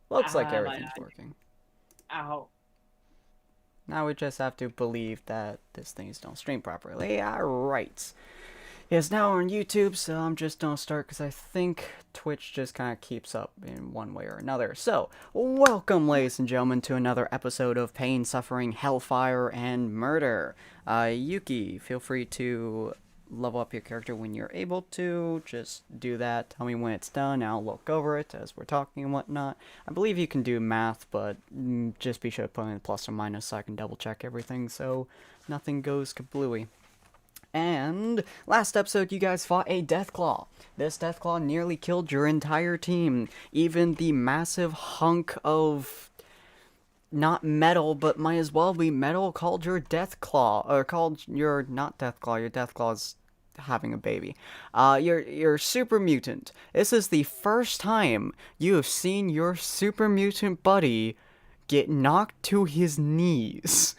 Looks like My everything's working. ow. Now we just have to believe that this thing's don't stream properly. Alright. Yes, now we're on YouTube, so I'm just gonna start because I think Twitch just kind of keeps up in one way or another. So, welcome, ladies and gentlemen, to another episode of Pain, Suffering, Hellfire, and Murder. Yuki, feel free to level up your character when you're able to. Just do that. Tell me when it's done. I'll look over it as we're talking and whatnot. I believe you can do math, but just be sure to put in plus or minus so I can double check everything so nothing goes kablooey. And last episode, you guys fought a Deathclaw. This Deathclaw nearly killed your entire team. Even the massive hunk of not metal, but might as well be metal, called your Deathclaw, or called your not Deathclaw. Your Deathclaw's having a baby. Your super mutant. This is the first time you have seen your super mutant buddy get knocked to his knees.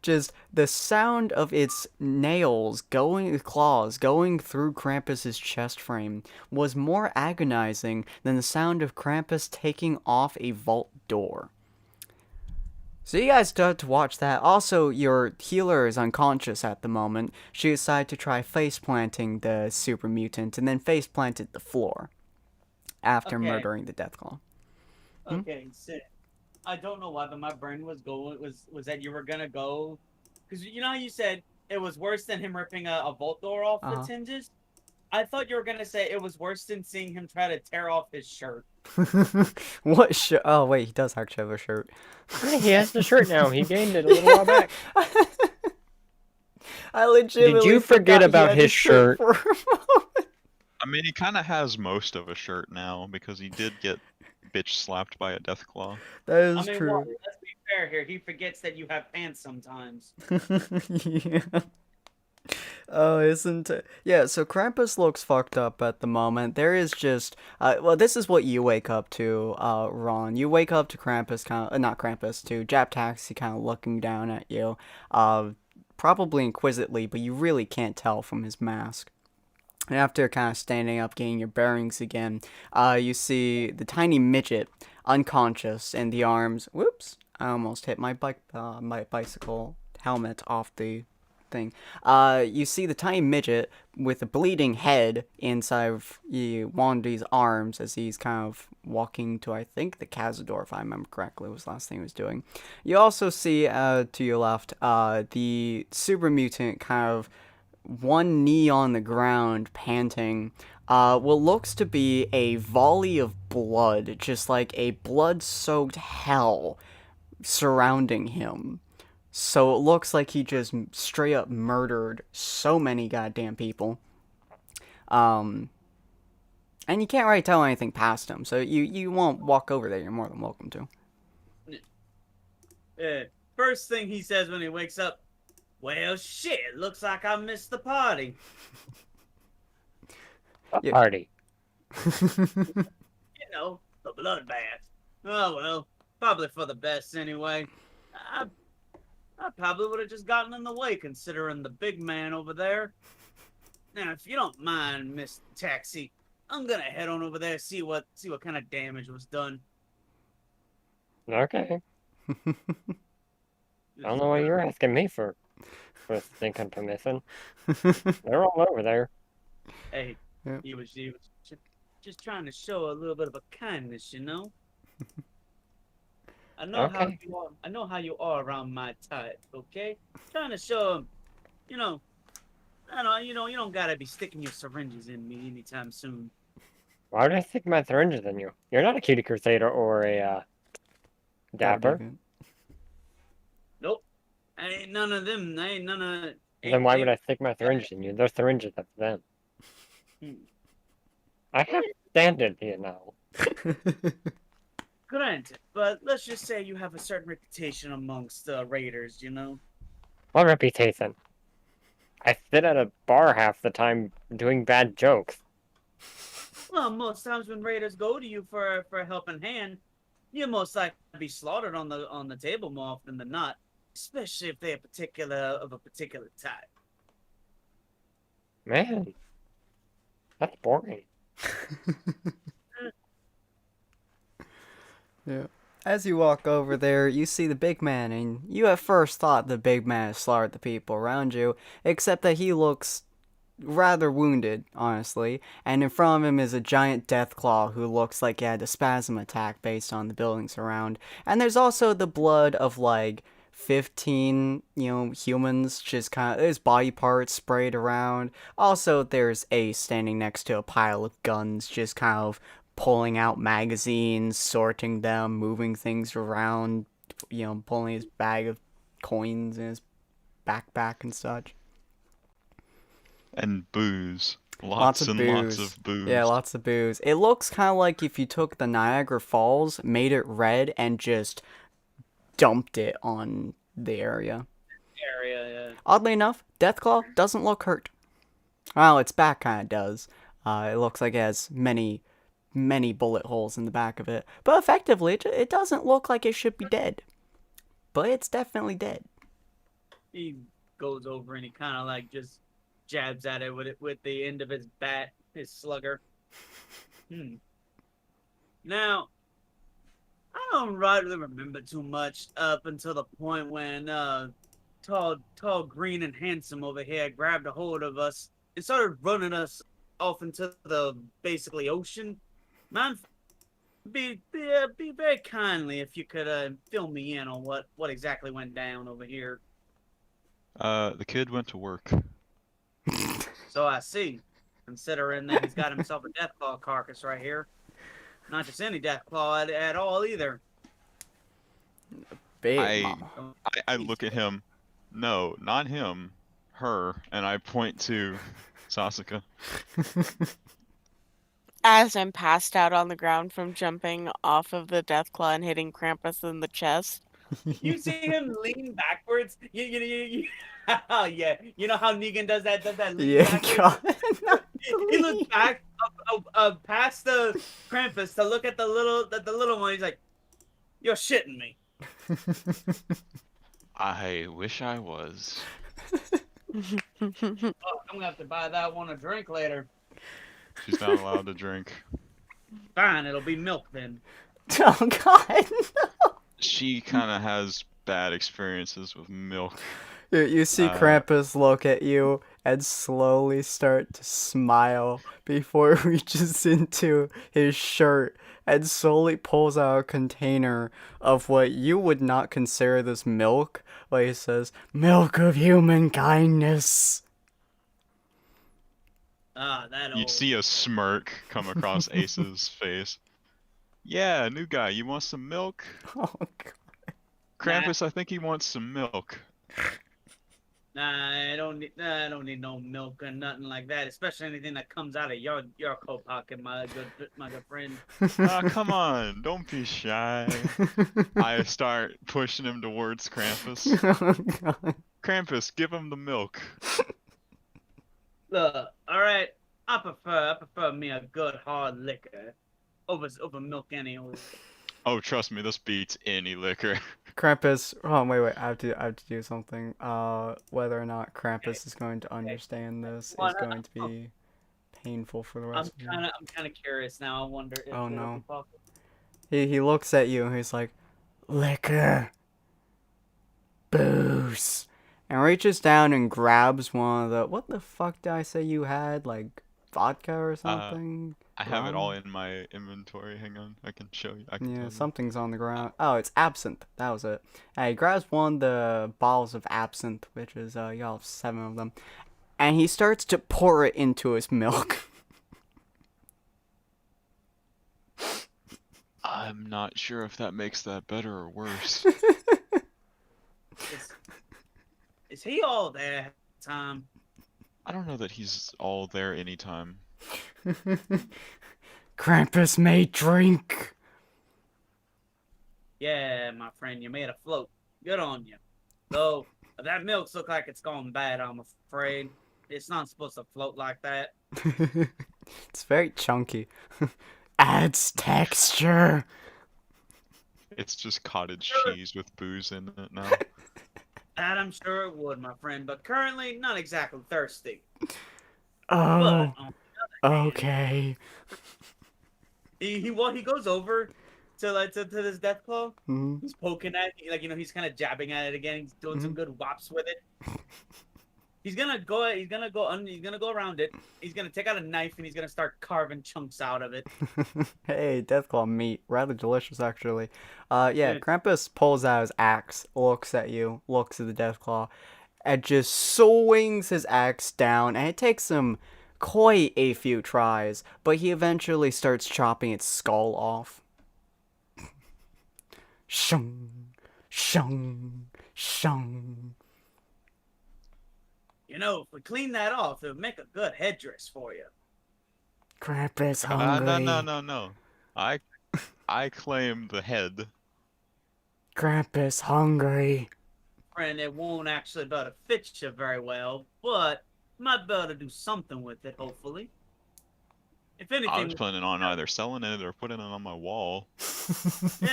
Just the sound of its claws going through Krampus's chest frame was more agonizing than the sound of Krampus taking off a vault door. So you guys start to watch that. Also, your healer is unconscious at the moment. She decided to try face planting the super mutant and then face planted the floor after Okay, murdering the Deathclaw. Hmm? okay, sit. I don't know why, but my brain was going was that you were gonna go because you know how you said it was worse than him ripping a vault door off its Uh hinges. I thought you were gonna say it was worse than seeing him try to tear off his shirt. huh. What shirt? Oh wait, he does actually have a shirt. Yeah, he has the shirt now. He gained it a little while back. I Did legitimately you forget forgot he about had a his shirt shirt? for a moment. I mean, he kind of has most of a shirt now because he did get bitch slapped by a death claw. That I is mean, well, true. let's be fair here. He forgets that you have pants sometimes. Yeah. Oh, isn't it? Yeah, so Krampus looks fucked up at the moment. There is just, well, this is what you wake up to, Ron. You wake up to Krampus kind of, not Krampus, to Jap Taxi kind of looking down at you, uh, probably inquisitively, but you really can't tell from his mask. And after kind of standing up, getting your bearings again, you see the tiny midget unconscious and the arms. Whoops! I almost hit my bicycle helmet off the thing. You see the tiny midget with a bleeding head inside of Wandy's arms as he's kind of walking to, I think, the Cazador, if I remember correctly, was the last thing he was doing. You also see, to your left, the super mutant kind of one knee on the ground, panting. What looks to be a volley of blood, just like a blood soaked hell surrounding him. So it looks like he just straight up murdered so many goddamn people. Um, and you can't really tell anything past him, so you won't walk over there. You're more than welcome to. Uh, First thing he says when he wakes up, well, shit, looks like I missed the party. A Yeah. party. You know, the bloodbath. Oh, well, probably for the best anyway. I, I probably would have just gotten in the way considering the big man over there. Now, if you don't mind, Miss Taxi, I'm gonna head on over there see what kind of damage was done. Okay. I don't know why you're asking me for stinking permission. They're all over there. Hey, Yep. he was just trying to show a little bit of a kindness, you know. I know how Okay. you are. I know how you are around my type. Okay, trying to show him, you know. I know, you don't gotta be sticking your syringes in me anytime soon. Why would I stick my syringes in you? You're not a cutie crusader or a That dapper. deviant. Nope, I ain't none of them. I ain't none of. Then why would Ain't I stick my syringes in you? Those syringes are for them. hmm. I have standards here now. Granted, but let's just say you have a certain reputation amongst raiders. You know. What reputation? I sit at a bar half the time doing bad jokes. Well, most times when raiders go to you for a helping hand, you're most likely to be slaughtered on the table more often than not, especially if they're a particular type. Man, that's boring. Yeah. As you walk over there, you see the big man, and you at first thought the big man slaughtered the people around you, except that he looks rather wounded, honestly, and in front of him is a giant deathclaw who looks like he had a spasm attack based on the buildings around. And there's also the blood of like 15, humans, just kind of, there's body parts sprayed around. Also, there's Ace standing next to a pile of guns, just kind of pulling out magazines, sorting them, moving things around, pulling his bag of coins in his backpack and such. And booze. Lots Lots of and lots booze. of booze. Yeah, lots of booze. It looks kind of like if you took the Niagara Falls, made it red, and just dumped it on the area. Area, yeah. Oddly enough, Deathclaw doesn't look hurt. Well, its back kind of does. It looks like it has many, many bullet holes in the back of it. But effectively, it doesn't look like it should be dead. But it's definitely dead. He goes over and he kind of like just jabs at it with the end of his bat, his slugger. Now, I don't rightly remember too much up until the point when tall, green, and handsome over here grabbed a hold of us and started running us off into the basically ocean. Man, be very kindly if you could fill me in on what exactly went down over here. The kid went to work. So I see, considering that he's got himself a deathclaw carcass right here. Not just any deathclaw at all either. Big I- mama. I look at him. No, not him. Her. And I point to Sasuke. As I'm passed out on the ground from jumping off of the Deathclaw and hitting Krampus in the chest. You see him lean backwards. You yeah. You know how Negan does that lean Yeah, backwards? God. He looks back past the Krampus to look at the little one. He's like, "You're shitting me." I wish I was. Oh, I'm gonna have to buy that one a drink later. She's not allowed to drink. Fine, it'll be milk then. Oh, God. She kind of has bad experiences with milk. You see Krampus look at you and slowly start to smile before it reaches into his shirt and slowly pulls out a container of what you would not consider this milk. Like he says, "Milk of human kindness." That You old. see a smirk come across Ace's face. Yeah, new guy, you want some milk? Oh, God. Krampus, I think he wants some milk. Nah, I don't need no milk or nothing like that. Especially anything that comes out of your coat pocket, my good friend. Ah, come on, don't be shy. I start pushing him towards Krampus. Oh, God. Krampus, give him the milk. Look, all right. I prefer me a good hard liquor over milk anyway. Oh, trust me, this beats any liquor. Krampus. Oh, wait. I have to do something. Whether or not Krampus is going to understand this is going to be painful for the rest of you. I'm kind of curious now. I wonder if Oh, it'll no. be possible. He looks at you and he's like, "Liquor, booze," and reaches down and grabs one of the. What the fuck did I say you had? Like vodka or something? I have it all Rum? in my inventory. Hang on, I can show you. I can Yeah, tell you. something's on the ground. Oh, it's absinthe. That was it. He grabs one of the bottles of absinthe, which is y'all have 7 of them, and he starts to pour it into his milk. I'm not sure if that makes that better or worse. Is he all there at the time? I don't know that he's all there anytime. Krampus may drink. Yeah, my friend, you made a float. Good on you. Though that milk's look like it's gone bad, I'm afraid. It's not supposed to float like that. It's very chunky. Adds texture. It's just cottage cheese with booze in it now. That I'm sure it would, my friend, but currently not exactly thirsty. Oh, But on the other hand, okay. he goes over to this death claw. Mm-hmm. He's poking at it, like he's kind of jabbing at it again. He's doing some good wops with it. He's gonna go around it. He's gonna take out a knife and he's gonna start carving chunks out of it. Hey, Deathclaw meat. Rather delicious, actually. Yeah, Yeah. Krampus pulls out his axe, looks at you, looks at the Deathclaw, and just swings his axe down, and it takes him quite a few tries, but he eventually starts chopping its skull off. Shung, shung, shung. If we clean that off, it would make a good headdress for you. Krampus hungry. No. I claim the head. Krampus hungry. And it won't actually be able to fit you very well, but might be able to do something with it, hopefully. If I was anything, planning on either selling it or putting it on my wall. yeah,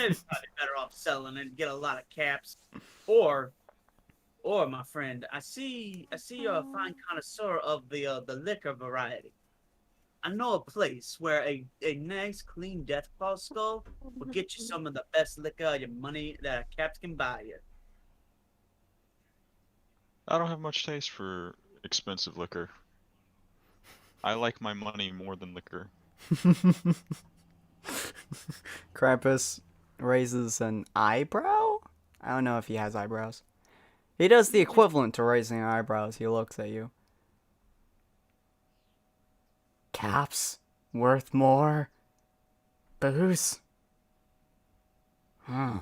it's probably better off selling it and get a lot of caps. Or my friend, I see you're a fine connoisseur of the liquor variety. I know a place where a nice clean Deathclaw skull will get you some of the best liquor your money that caps can buy you. I don't have much taste for expensive liquor. I like my money more than liquor. Krampus raises an eyebrow? I don't know if he has eyebrows. He does the equivalent to raising eyebrows. He looks at you. Caps? Worth more? Booze? Huh.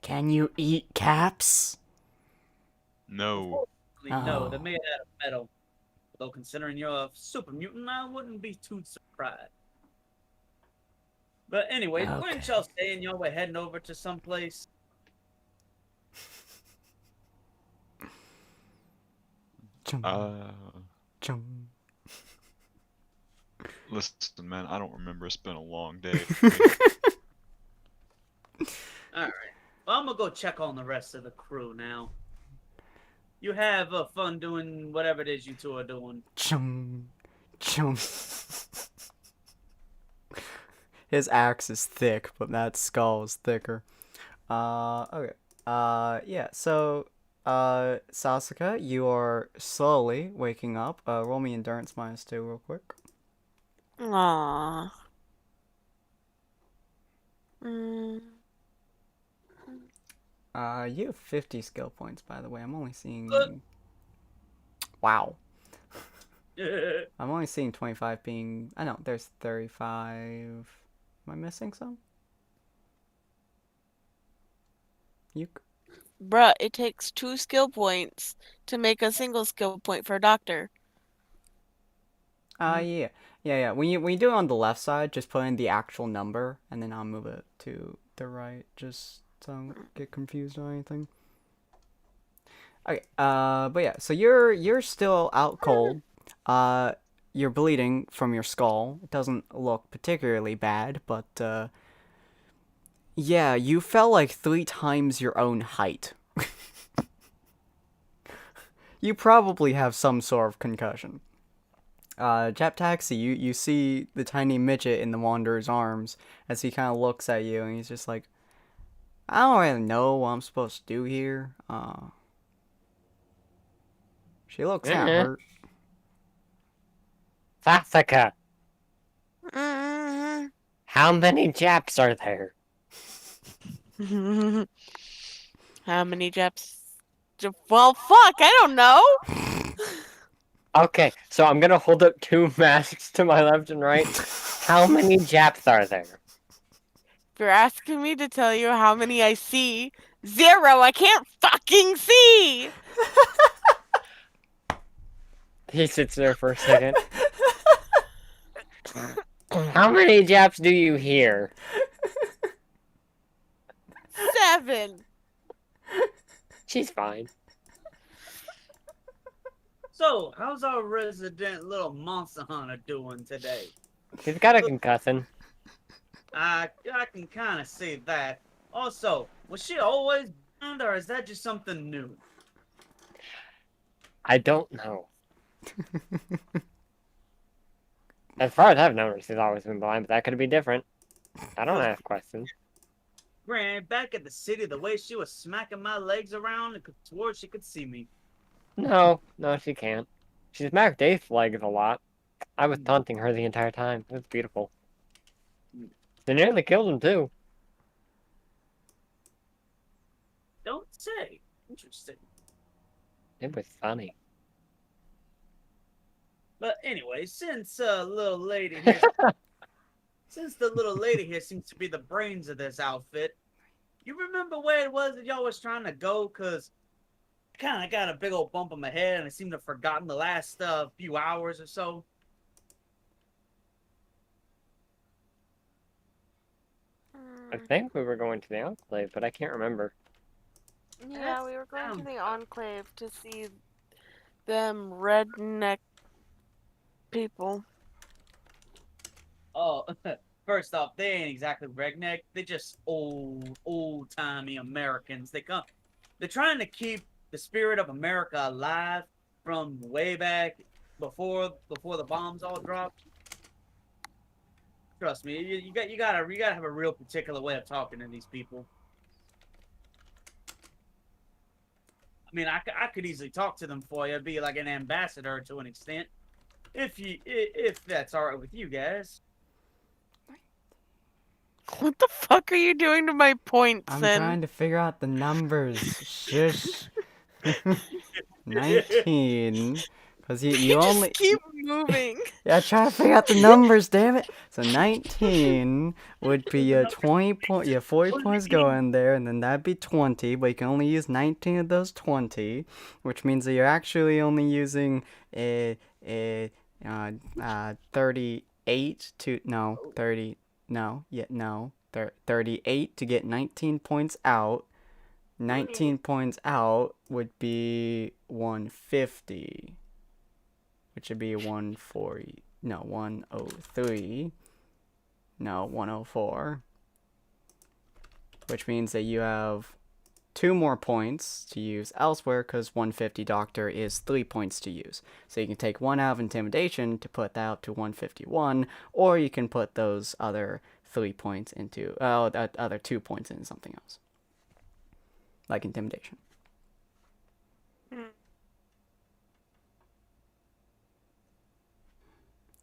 Can you eat caps? No. No, Oh. they're made out of metal. Though considering you're a super mutant, I wouldn't be too surprised. But anyway, Okay. weren't y'all saying y'all were heading over to someplace? Chung, chung. Listen, man, I don't remember. It's been a long day. Alright. Well, I'm gonna go check on the rest of the crew now. You have fun doing whatever it is you two are doing. Chung, chung. His axe is thick, but that skull is thicker. Okay. Yeah, so, Sasuke, you are slowly waking up. Roll me endurance -2 real quick. Aww. Mm. You have 50 skill points, by the way. I'm only seeing... Wow. I'm only seeing 25 being... I know, there's 35... Am I missing some? You... Bruh, it takes 2 skill points to make a single skill point for a doctor. Yeah. When you do it on the left side, just put in the actual number, and then I'll move it to the right, just so I don't get confused or anything. Okay, but yeah, so you're still out cold. You're bleeding from your skull. It doesn't look particularly bad, but yeah, you fell like 3 times your own height. You probably have some sort of concussion. Jap Taxi, you see the tiny midget in the Wanderer's arms as he kind of looks at you, and he's just like, I don't really know what I'm supposed to do here. She looks kind of hurt. Sasuke, Mm. how many Japs are there? How many Japs? Well, fuck, I don't know. Okay, so I'm gonna hold up 2 masks to my left and right. How many Japs are there? If you're asking me to tell you how many I see, 0. I can't fucking see. He sits there for a second. How many Japs do you hear? 7. She's fine. So, how's our resident little monster hunter doing today? He's got a concussion. I can kind of see that. Also, was she always blind, or is that just something new? I don't know. As far as I've known her, she's always been blind, but that could be different. I don't ask questions. Granted, back at the city, the way she was smacking my legs around and towards she could see me. No, she can't. She smacked Dave's legs a lot. I was taunting her the entire time. It was beautiful. They nearly killed him, too. Don't say. Interesting. It was funny. But anyway, since little lady here, since the little lady here seems to be the brains of this outfit, you remember where it was that y'all was trying to go? Cause I kind of got a big old bump on my head, and I seem to have forgotten the last few hours or so. I think we were going to the Enclave, but I can't remember. Yeah, we were going to the Enclave to see them redneck people. Oh, first off, they ain't exactly redneck. They're just old-timey Americans. They're trying to keep the spirit of America alive from way back before the bombs all dropped. Trust me, you gotta have a real particular way of talking to these people. I mean, I could easily talk to them for you, be like an ambassador to an extent, if that's all right with you guys. What the fuck are you doing to my points, I'm then? trying to figure out the numbers. Shush. 19. Because you only. Just keep moving. Yeah, try to figure out the numbers, damn it. So 19 would be 20 point. Yeah, 40 points going there, and then that'd be 20. But you can only use 19 of those 20, which means that you're actually only using 38 to 38 to get 19 points out. 19 points out would be 150. Which would be 103. No, 104. Which means that you have 2 more points to use elsewhere, because 150 Doctor is 3 points to use. So you can take 1 out of Intimidation to put that up to 151, or you can put those other 3 points into, other 2 points into something else. Like Intimidation.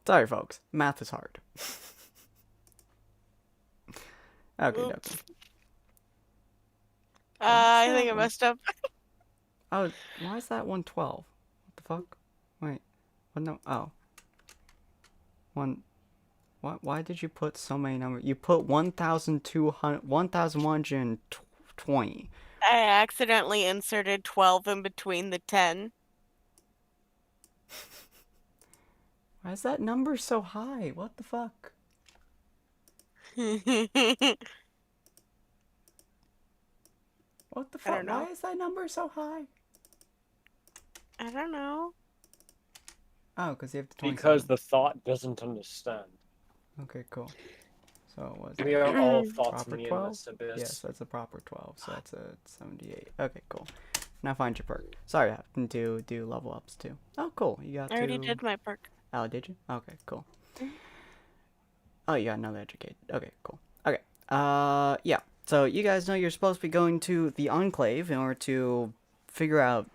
Sorry, folks. Math is hard. Okay, okay. I think I messed up. Oh, why is that 112? What the fuck? Wait. What? No. Oh. Why did you put so many numbers? You put 1,120. I accidentally inserted 12 in between the 10. Why is that number so high? What the fuck? What the I don't fuck? know. Why is that number so high? I don't know. Oh, because you have the 27. Because the thought doesn't understand. Okay, cool. So it was We are all thoughts proper in the 12? endless abyss. Yes, that's a proper 12, so that's a 78. Okay, cool. Now find your perk. Sorry, I have to do level ups too. Oh, cool. You got I already did my perk. Oh, did you? Okay, cool. Oh, you got another educate. Okay, cool. Okay. Yeah. So you guys know you're supposed to be going to the Enclave in order to figure out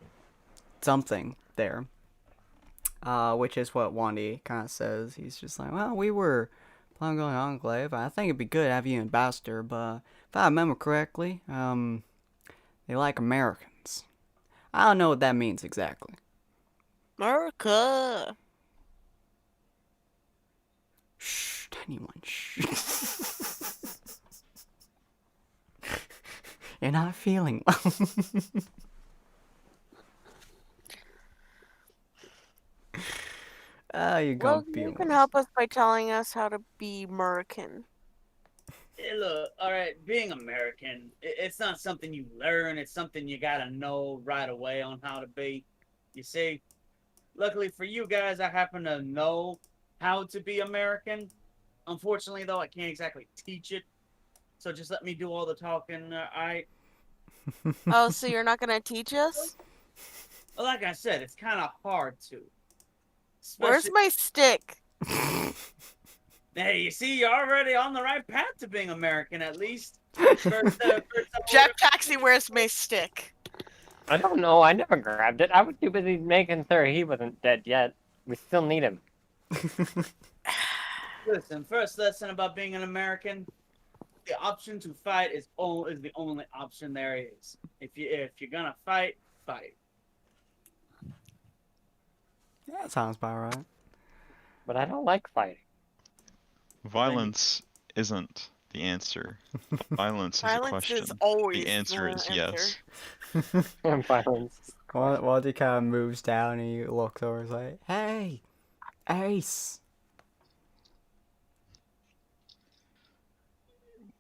something there. Which is what Wandy kind of says. He's just like, well, we were planning on going to Enclave. I think it'd be good to have you an ambassador, but if I remember correctly, they like Americans. I don't know what that means exactly. America. Shh, tiny one, shh. You're not feeling well. You're gonna Well, be you can worse. help us by telling us how to be American. Hey, look, all right, being American, it's not something you learn. It's something you gotta know right away on how to be. You see, luckily for you guys, I happen to know how to be American. Unfortunately, though, I can't exactly teach it. So just let me do all the talking, all right? Oh, so you're not gonna teach us? Well, like I said, it's kind of hard to. Where's Especially, my stick? Hey, you see, you're already on the right path to being American, at least. First, Jack Taxi, where's my stick? I don't know. I never grabbed it. I was too busy making sure he wasn't dead yet. We still need him. Listen, first lesson about being an American: the option to fight is the only option there is. If you're gonna fight, fight. Yeah, that sounds about right. But I don't like fighting. Violence isn't the answer. Violence is a Violence question. is always The answer is yes. Violence. Wadi kind of moves down and he looks over and is like, "Hey, Ace."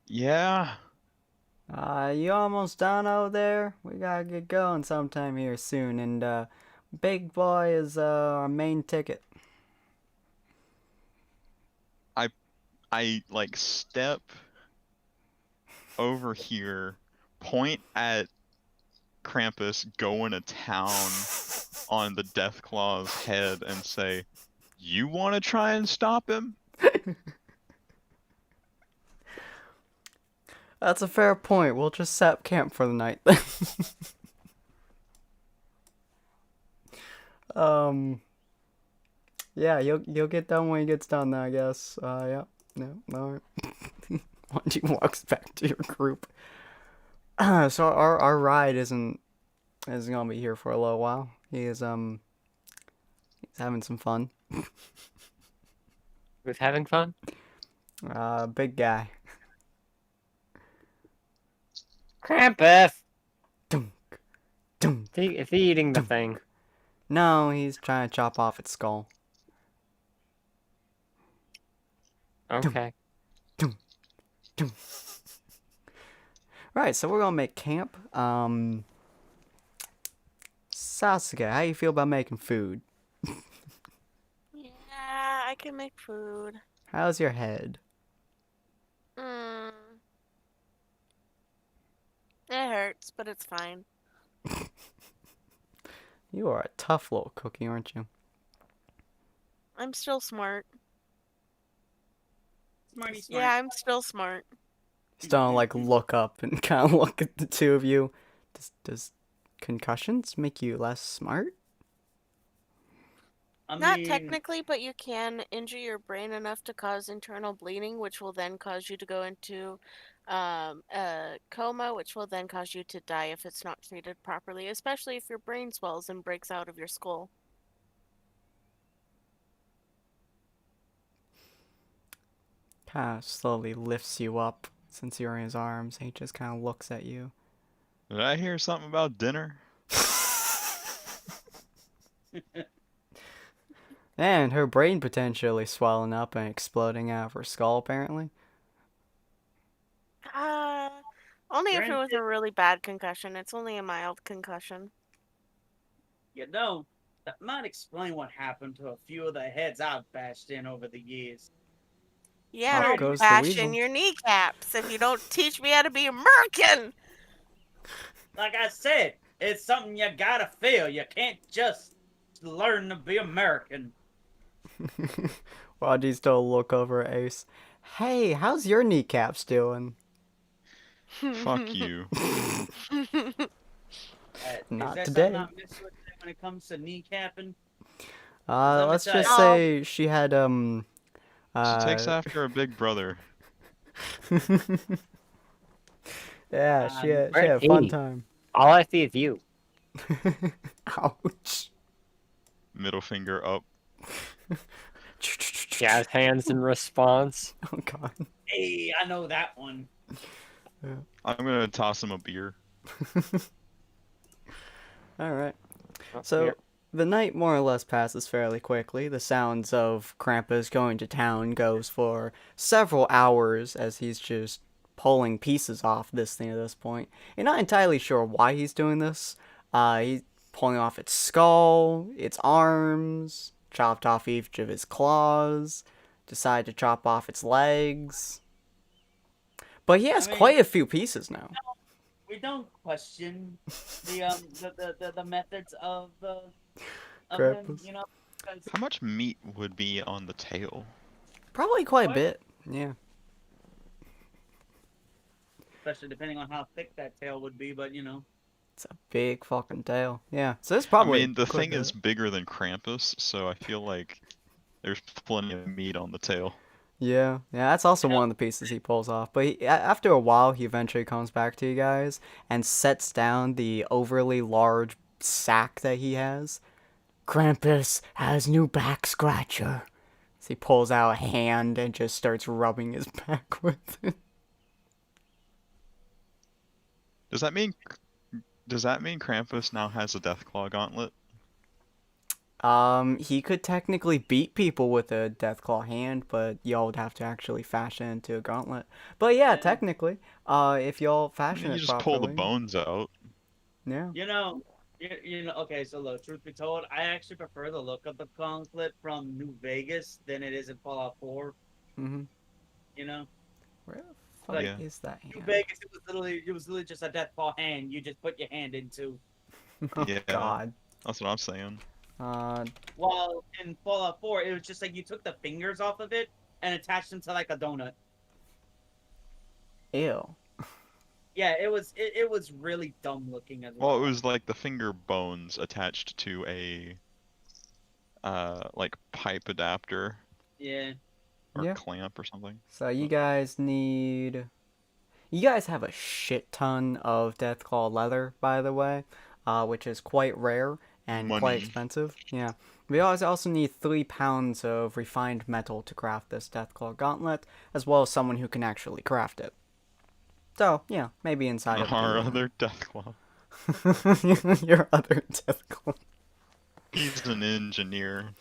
Yeah. You almost done over there? We gotta get going sometime here soon, and Big Boy is our main ticket. I like step over here, point at Krampus going to town on the Deathclaw's head and say, "You want to try and stop him?" That's a fair point. We'll just set up camp for the night then. Yeah, you'll get done when he gets done, I guess. Yeah. No, alright. Once he walks back to your group. So our ride isn't gonna be here for a little while. He's having some fun. Who's having fun? Big guy. Krampus! Dunk, dunk. Is he eating the thing? No, he's trying to chop off its skull. Okay. Right, so we're gonna make camp. Sasuke, how you feel about making food? Yeah, I can make food. How's your head? It hurts, but it's fine. You are a tough little cookie, aren't you? I'm still smart. Smarty smart. Yeah, I'm still smart. Just don't like look up and kind of look at the two of you. Does concussions make you less smart? Not technically, but you can injure your brain enough to cause internal bleeding, which will then cause you to go into a coma, which will then cause you to die if it's not treated properly, especially if your brain swells and breaks out of your skull. Kind of slowly lifts you up since you're in his arms. And he just kind of looks at you. Did I hear something about dinner? And her brain potentially swelling up and exploding out of her skull, apparently. Only if it was a really bad concussion. It's only a mild concussion. You know, that might explain what happened to a few of the heads I've bashed in over the years. Yeah, Up and I'll goes the bash weasel. in your kneecaps if you don't teach me how to be American. Like I said, it's something you gotta feel. You can't just learn to be American. Wadi still look over at Ace. Hey, how's your kneecaps doing? Fuck you. Not is today. That not messed with when it comes to kneecapping? Let's just No. say she had She takes after a big brother. Yeah, she had Where's a fun he? time. All I see is you. Ouch. Middle finger up. Jazz hands in response. Oh god. Hey, I know that one. I'm gonna toss him a beer. Alright. Oh, So, here. the night more or less passes fairly quickly. The sounds of Krampus going to town goes for several hours as he's just pulling pieces off this thing at this point. You're not entirely sure why he's doing this. He's pulling off its skull, its arms, chopped off each of his claws, decided to chop off its legs. But he has quite a few pieces now. We don't question the methods of him, Krampus. you know. 'Cause How much meat would be on the tail? Probably quite a What? bit. Yeah. especially depending on how thick that tail would be, but It's a big fucking tail. Yeah. So it's I probably mean, the quite a thing is bit. bigger than Krampus, so I feel like there's plenty of meat on the tail. Yeah, yeah, that's also Yeah. one of the pieces he pulls off. But after a while, he eventually comes back to you guys and sets down the overly large sack that he has. Krampus has new back scratcher. So he pulls out a hand and just starts rubbing his back with it. Does that mean Krampus now has a Deathclaw gauntlet? He could technically beat people with a Deathclaw hand, but y'all would have to actually fashion it into a gauntlet. But yeah, Yeah. technically, if y'all I fashion mean, you it just pull the properly, bones out. yeah. Okay, so look, truth be told, I actually prefer the look of the gauntlet from New Vegas than it is in Fallout 4. Mhm. You know, Where the fuck like Yeah. is that New hand? Vegas, it was literally just a death claw hand. You just put your hand into. Oh Yeah. God. That's what I'm saying. While in Fallout 4, it was just like you took the fingers off of it and attached them to like a donut. Ew. Yeah, it was really dumb looking as well. Well, it was like the finger bones attached to a like pipe adapter Yeah. or Yeah. clamp or something. So you guys need. You guys have a shit ton of Deathclaw leather, by the way, which is quite rare and quite Money. expensive. Yeah. We also need 3 pounds of refined metal to craft this Deathclaw gauntlet, as well as someone who can actually craft it. So, yeah, maybe inside of Our the, other Deathclaw. your other Deathclaw. He's an engineer.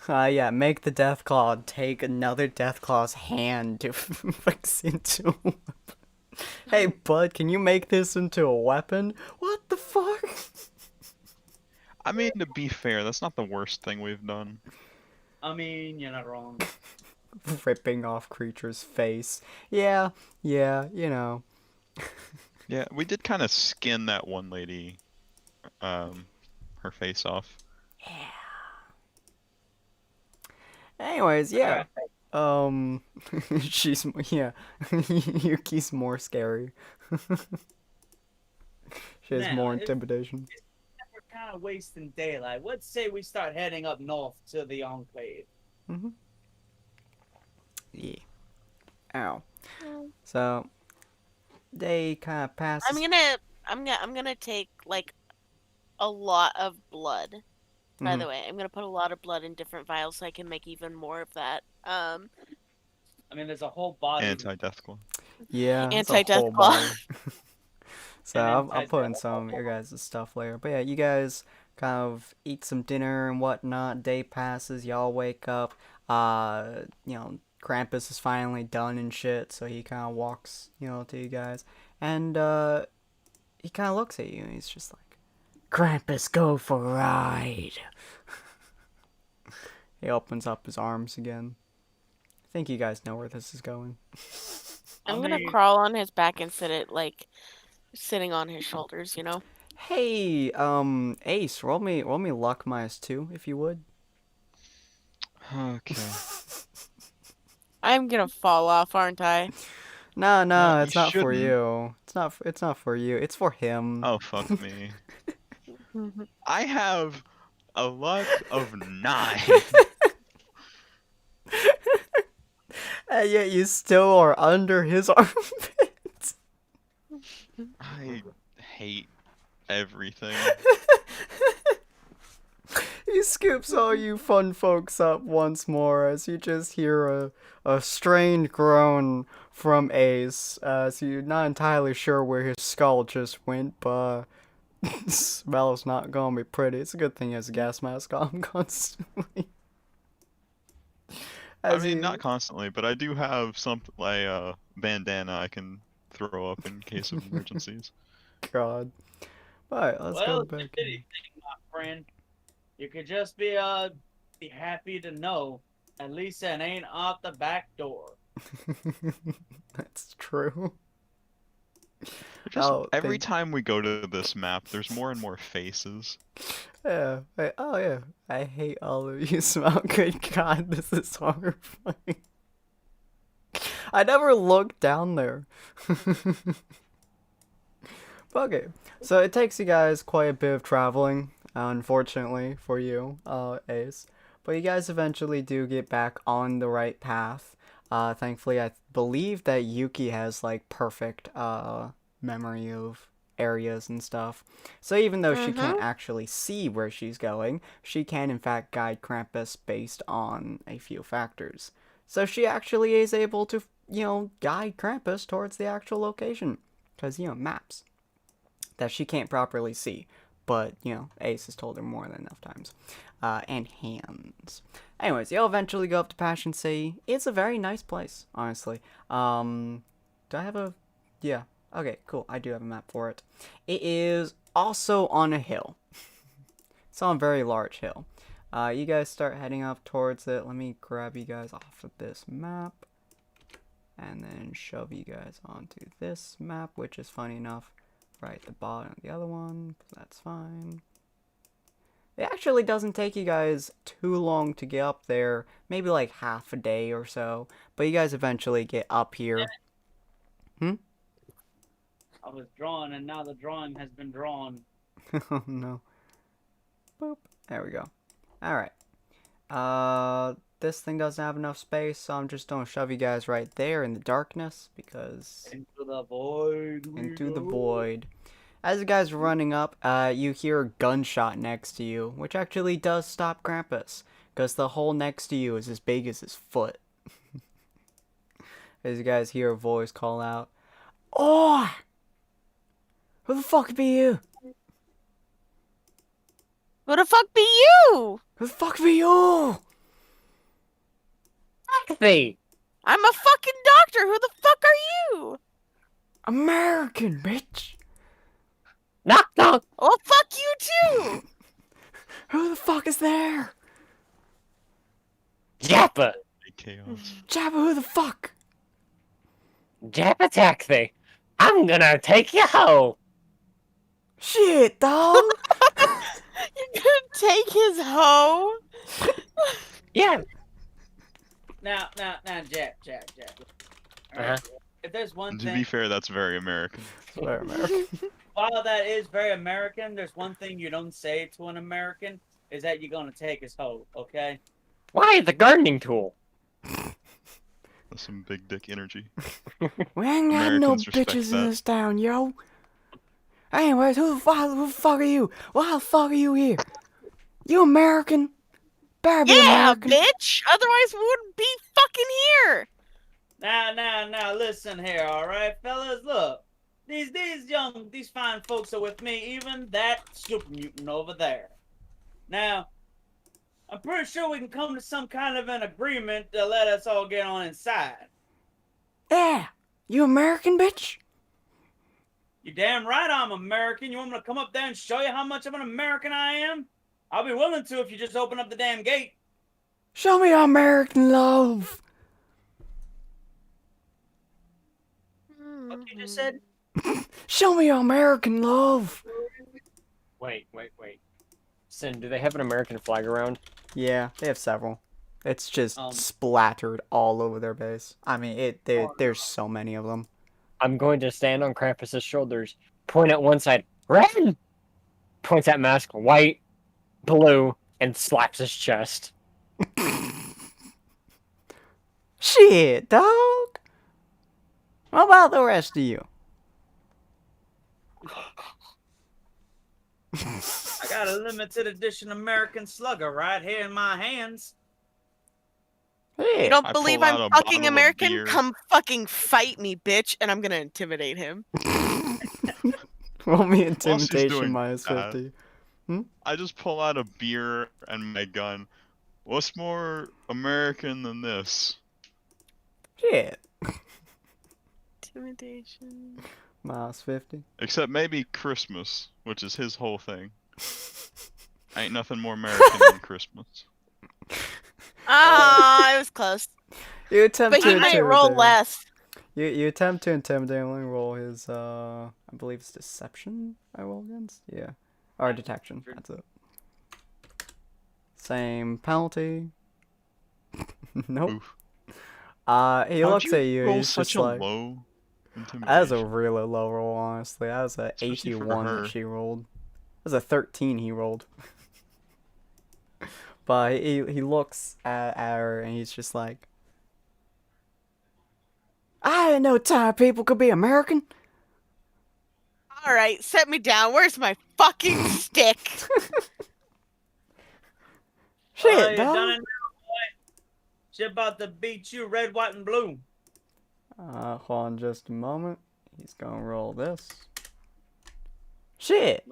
Yeah, make the Deathclaw take another Deathclaw's hand to fix into a weapon. Hey, bud, can you make this into a weapon? What the fuck? I mean, to be fair, that's not the worst thing we've done. I mean, you're not wrong. Ripping off creature's face. Yeah, yeah, you know. Yeah, we did kind of skin that one lady, her face off. Anyways, yeah. She's, yeah. Yuki's more scary. She has Now, more if- intimidation. We're kind of wasting daylight. Let's say we start heading up north to the Enclave. Yeah. Ow. Mm. So, day kind of passes. I'm gonna take like a lot of blood. By Mhm. the way, I'm gonna put a lot of blood in different vials so I can make even more of that. I mean, there's a whole body. Anti-Deathclaw. Yeah, it's a Anti-death whole claw. body. So And I'll then put in ties some of that your guys' stuff later. But yeah, you guys kind of eat some dinner and whatnot. Day passes, y'all wake up. Krampus is finally done and shit, so he kind of walks, to you guys. And he kind of looks at you and he's just like, Krampus, go for a ride. He opens up his arms again. I think you guys know where this is going. I'm gonna crawl on his back and sit it like sitting on his shoulders, you know? Hey, Ace, roll me luck -2 if you would. Okay. I'm gonna fall off, aren't I? No, No, it's you not for shouldn't. you. It's not for you. It's for him. Oh, fuck me. I have a luck of 9. And yet you still are under his armpit. I hate everything. He scoops all you fun folks up once more as you just hear a strained groan from Ace, as you're not entirely sure where his skull just went, but smell's not gonna be pretty. It's a good thing he has a gas mask on constantly. I mean, not constantly, but I do have something like a bandana I can throw up in case of emergencies. God. Alright, let's Well, go if back. anything, my friend, you could just be happy to know at least it ain't out the back door. That's true. Just Oh, every thank- time we go to this map, there's more and more faces. Yeah. Oh yeah. I hate all of you. Smell good. God, this is horrifying. I never looked down there. Okay, so it takes you guys quite a bit of traveling, unfortunately for you, Ace. But you guys eventually do get back on the right path. Thankfully, I believe that Yuki has like perfect memory of areas and stuff. So even though she can't actually see where she's going, she can in fact guide Krampus based on a few factors. So she actually is able to, guide Krampus towards the actual location. Because, maps that she can't properly see. But, Ace has told her more than enough times. And hands. Anyways, you'll eventually go up to Passion City. It's a very nice place, honestly. Do I have a... Yeah. Okay, cool. I do have a map for it. It is also on a hill. It's on a very large hill. You guys start heading up towards it. Let me grab you guys off of this map. And then shove you guys onto this map, which is funny enough. Right at the bottom of the other one. That's fine. It actually doesn't take you guys too long to get up there. Maybe like half a day or so. But you guys eventually get up here. I was drawing, and now the drawing has been drawn. Oh no. Boop. There we go. Alright. This thing doesn't have enough space, so I'm just gonna shove you guys right there in the darkness, because... Into the void. Into the void. As you guys are running up, you hear a gunshot next to you, which actually does stop Krampus, because the hole next to you is as big as his foot. As you guys hear a voice call out, "Oh! Who the fuck be you? Who the fuck be you? Who the fuck be you?" Hey, I'm a fucking doctor. Who the fuck are you? American, bitch. knock knock. Well, fuck you too. Who the fuck is there? Jappa. Chaos. Jabba, who the fuck? Jappa taxi. I'm gonna take you home. Shit, dog. You're gonna take his hoe? Yeah. Now, Jack. All Uh-huh. right. If there's one To be thing, fair, that's very American. Swear, American. while that is very American, there's one thing you don't say to an American is that you're gonna take his hoe. Okay? Why the gardening tool? That's some big dick energy. We ain't got no Americans respect bitches in that. this town, yo. Anyways, who the fuck are you? Why the fuck are you here? You American? Better be Yeah, American. bitch. Otherwise, we wouldn't be fucking here. Now, listen here, all right, fellas. Look, these fine folks are with me. Even that super mutant over there. Now, I'm pretty sure we can come to some kind of an agreement to let us all get on inside. Yeah. You American, bitch? You damn right I'm American. You want me to come up there and show you how much of an American I am? I'll be willing to if you just open up the damn gate. Show me your American love. What you just said? Show me your American love. Wait. Sin, do they have an American flag around? Yeah, they have several. It's just Um, splattered all over their base. I mean, there's so many of them. I'm going to stand on Krampus's shoulders, point at one side, red! Points at mask, white, blue, and slaps his chest. Shit, dog. What about the rest of you? I got a limited edition American Slugger right here in my hands. You Hey, don't I believe pull I'm out a fucking bottle of American? beer. Come fucking fight me, bitch, and I'm gonna intimidate him. roll me she's intimidation doing minus that, 50. I just pull out a beer and my gun. What's more American than this? Shit. Intimidation. Minus 50. Except maybe Christmas, which is his whole thing. Ain't nothing more American than Christmas. Ah, I was close. You attempt But to he might roll intimidate him. less. You attempt to intimidate him. Let me roll his, I believe it's deception I roll against? Yeah. Or detection. That's it. Same penalty. Nope. Oof. He How'd looks you at you. roll He's such just a like, low that was a intimidation? really low roll, honestly. That was a Especially for 81 her. that she rolled. That was a 13 he rolled. But he looks at her and he's just like, I didn't know tired people could be American. All right, set me down. Where's my fucking stick? Shit, You done dog. it now, boy. She about to beat you red, white, and blue. Hold on just a moment. He's gonna roll this. Shit.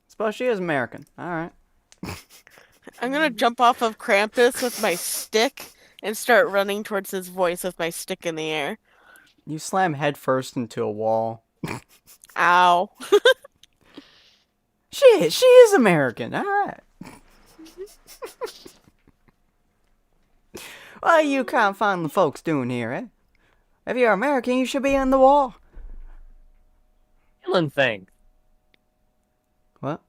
Suppose she is American. Alright. I'm gonna jump off of Krampus with my stick and start running towards his voice with my stick in the air. You slam headfirst into a wall. Ow. Shit, she is American. Alright. What are you kind of fine folks doing here, eh? If you're American, you should be in the war. Killing things. What?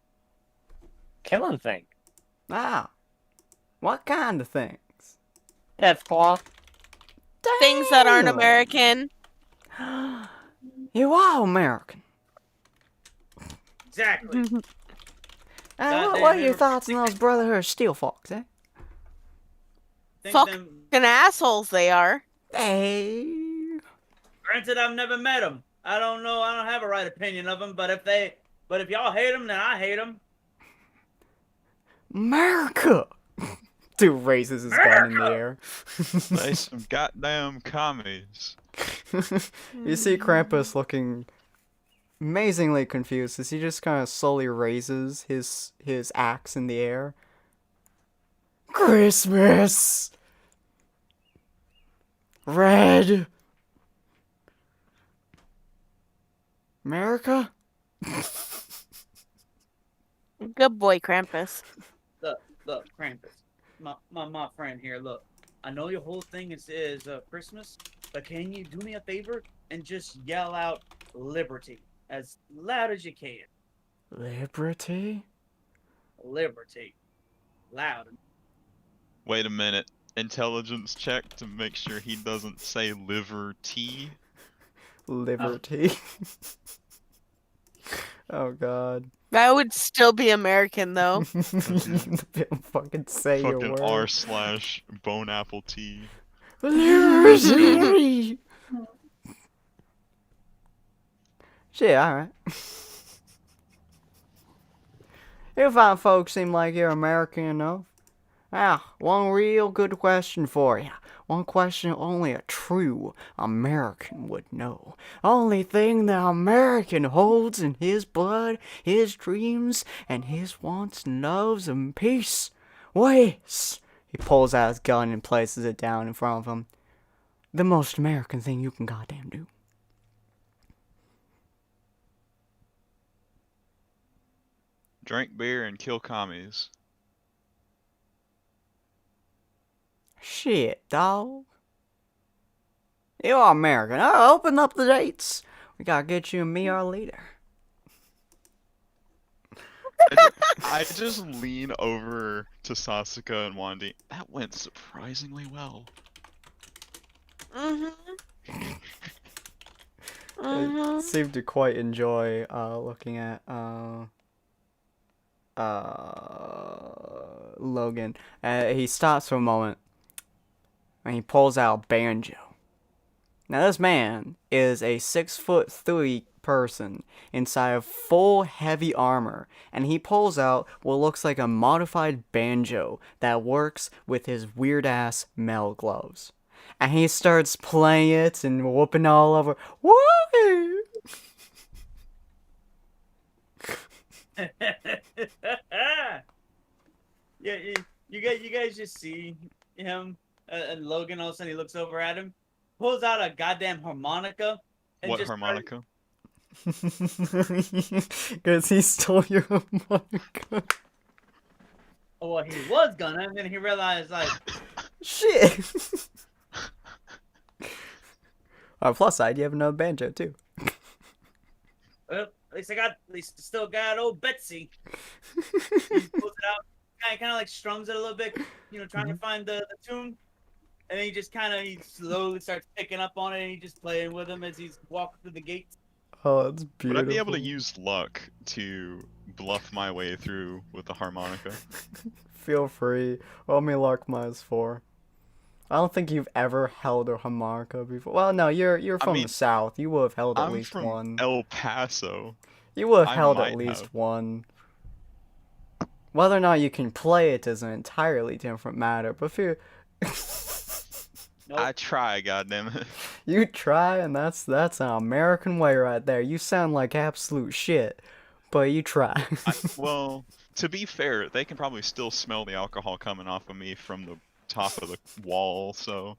Killing things. Ah. What kind of things? Death claw. Things that aren't Damn. American. You are American. Exactly. What Goddamn are your American. thoughts on those Brotherhood of Steel folks, eh? Think Fuck. them- And assholes they are. Hey. Granted, I've never met them. I don't know. I don't have a right opinion of them. But if y'all hate them, then I hate them. America! Dude raises his gun in the air. They some goddamn commies. You see Krampus looking amazingly confused as he just kind of slowly raises his axe in the air. Christmas! Red! America? Good boy, Krampus. Look, Krampus, my friend here. Look, I know your whole thing is Christmas, but can you do me a favor and just yell out liberty as loud as you can? Liberty? Liberty, loud. Wait a minute. Intelligence check to make sure he doesn't say liver tea. Liberty. Oh god. That would still be American, though. Don't fucking say your Fucking word. r/bone apple tea. Liberty! Shit, alright. You fine folks seem like you're American enough. Now, one real good question for you. One question only a true American would know. Only thing the American holds in his blood, his dreams, and his wants and loves and peace. Ways. He pulls out his gun and places it down in front of him. The most American thing you can goddamn do. Drink beer and kill commies. Shit, dog. You are American. Oh, open up the dates. We gotta get you and me our leader. I just lean over to Sasuke and Wandy. That went surprisingly well. It seemed to quite enjoy looking at Logan. He stops for a moment and he pulls out a banjo. Now this man is a 6'3" person inside of full heavy armor, and he pulls out what looks like a modified banjo that works with his weird ass metal gloves. And he starts playing it and whooping all over. Woo! Yeah, you guys just see him and Logan. All of a sudden, he looks over at him, pulls out a goddamn harmonica. And What just harmonica? Because he stole your harmonica. Oh, well, he was gonna, and then he realized, like, Shit. Plus side, you have another banjo too. well, at least I still got old Betsy. He pulls it out, kind of like strums it a little bit, trying to find the tune. And then he slowly starts picking up on it, and he's just playing with him as he's walking through the gates. Oh, it's Would I be able beautiful. to use luck to bluff my way through with the harmonica? Feel free. Roll me luck -4. I don't think you've ever held a harmonica before. Well, no, you're I from mean, the South. You would have held at I'm least from one. El Paso. You would have I held at might least have. one. Whether or not you can play it is an entirely different matter. But if you Nope. I try, goddammit. you try, and that's an American way right there. You sound like absolute shit, but you try. Well, to be fair, they can probably still smell the alcohol coming off of me from the top of the wall, so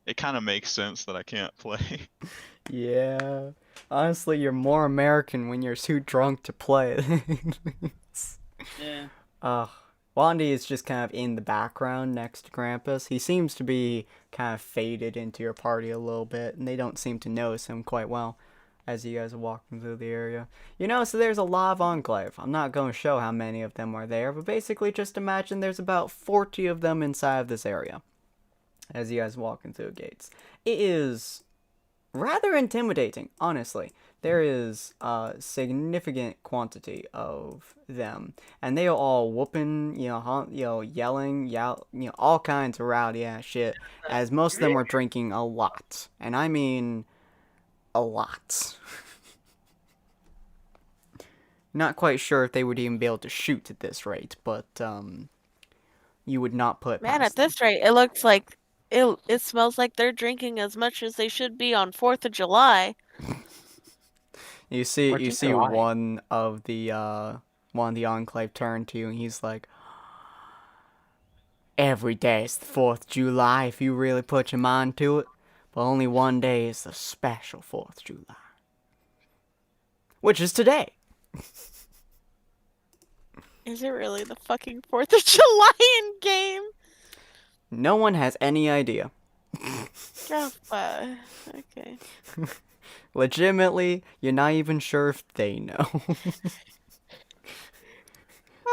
it kind of makes sense that I can't play. Yeah. Honestly, you're more American when you're too drunk to play. Yeah. Wandy is just kind of in the background next to Krampus. He seems to be kind of faded into your party a little bit, and they don't seem to notice him quite well as you guys are walking through the area. So there's a lot of Enclave. I'm not going to show how many of them are there, but basically just imagine there's about 40 of them inside of this area as you guys are walking through the gates. It is rather intimidating, honestly. There is a significant quantity of them, and they are all whooping, yelling, all kinds of rowdy ass shit. As most of them are drinking a lot, and I mean, a lot. Not quite sure if they would even be able to shoot at this rate, but you would not put Man, past at this rate, it looks like it smells like they're drinking as much as they should be on 4th of July. You see What'd you do? Why? one of the Enclave turn to you, and he's like, "Every day is the 4th of July if you really put your mind to it, but only one day is the special 4th of July, which is today." Is it really the fucking 4th of July in game? No one has any idea. Okay. Legitimately, you're not even sure if they know.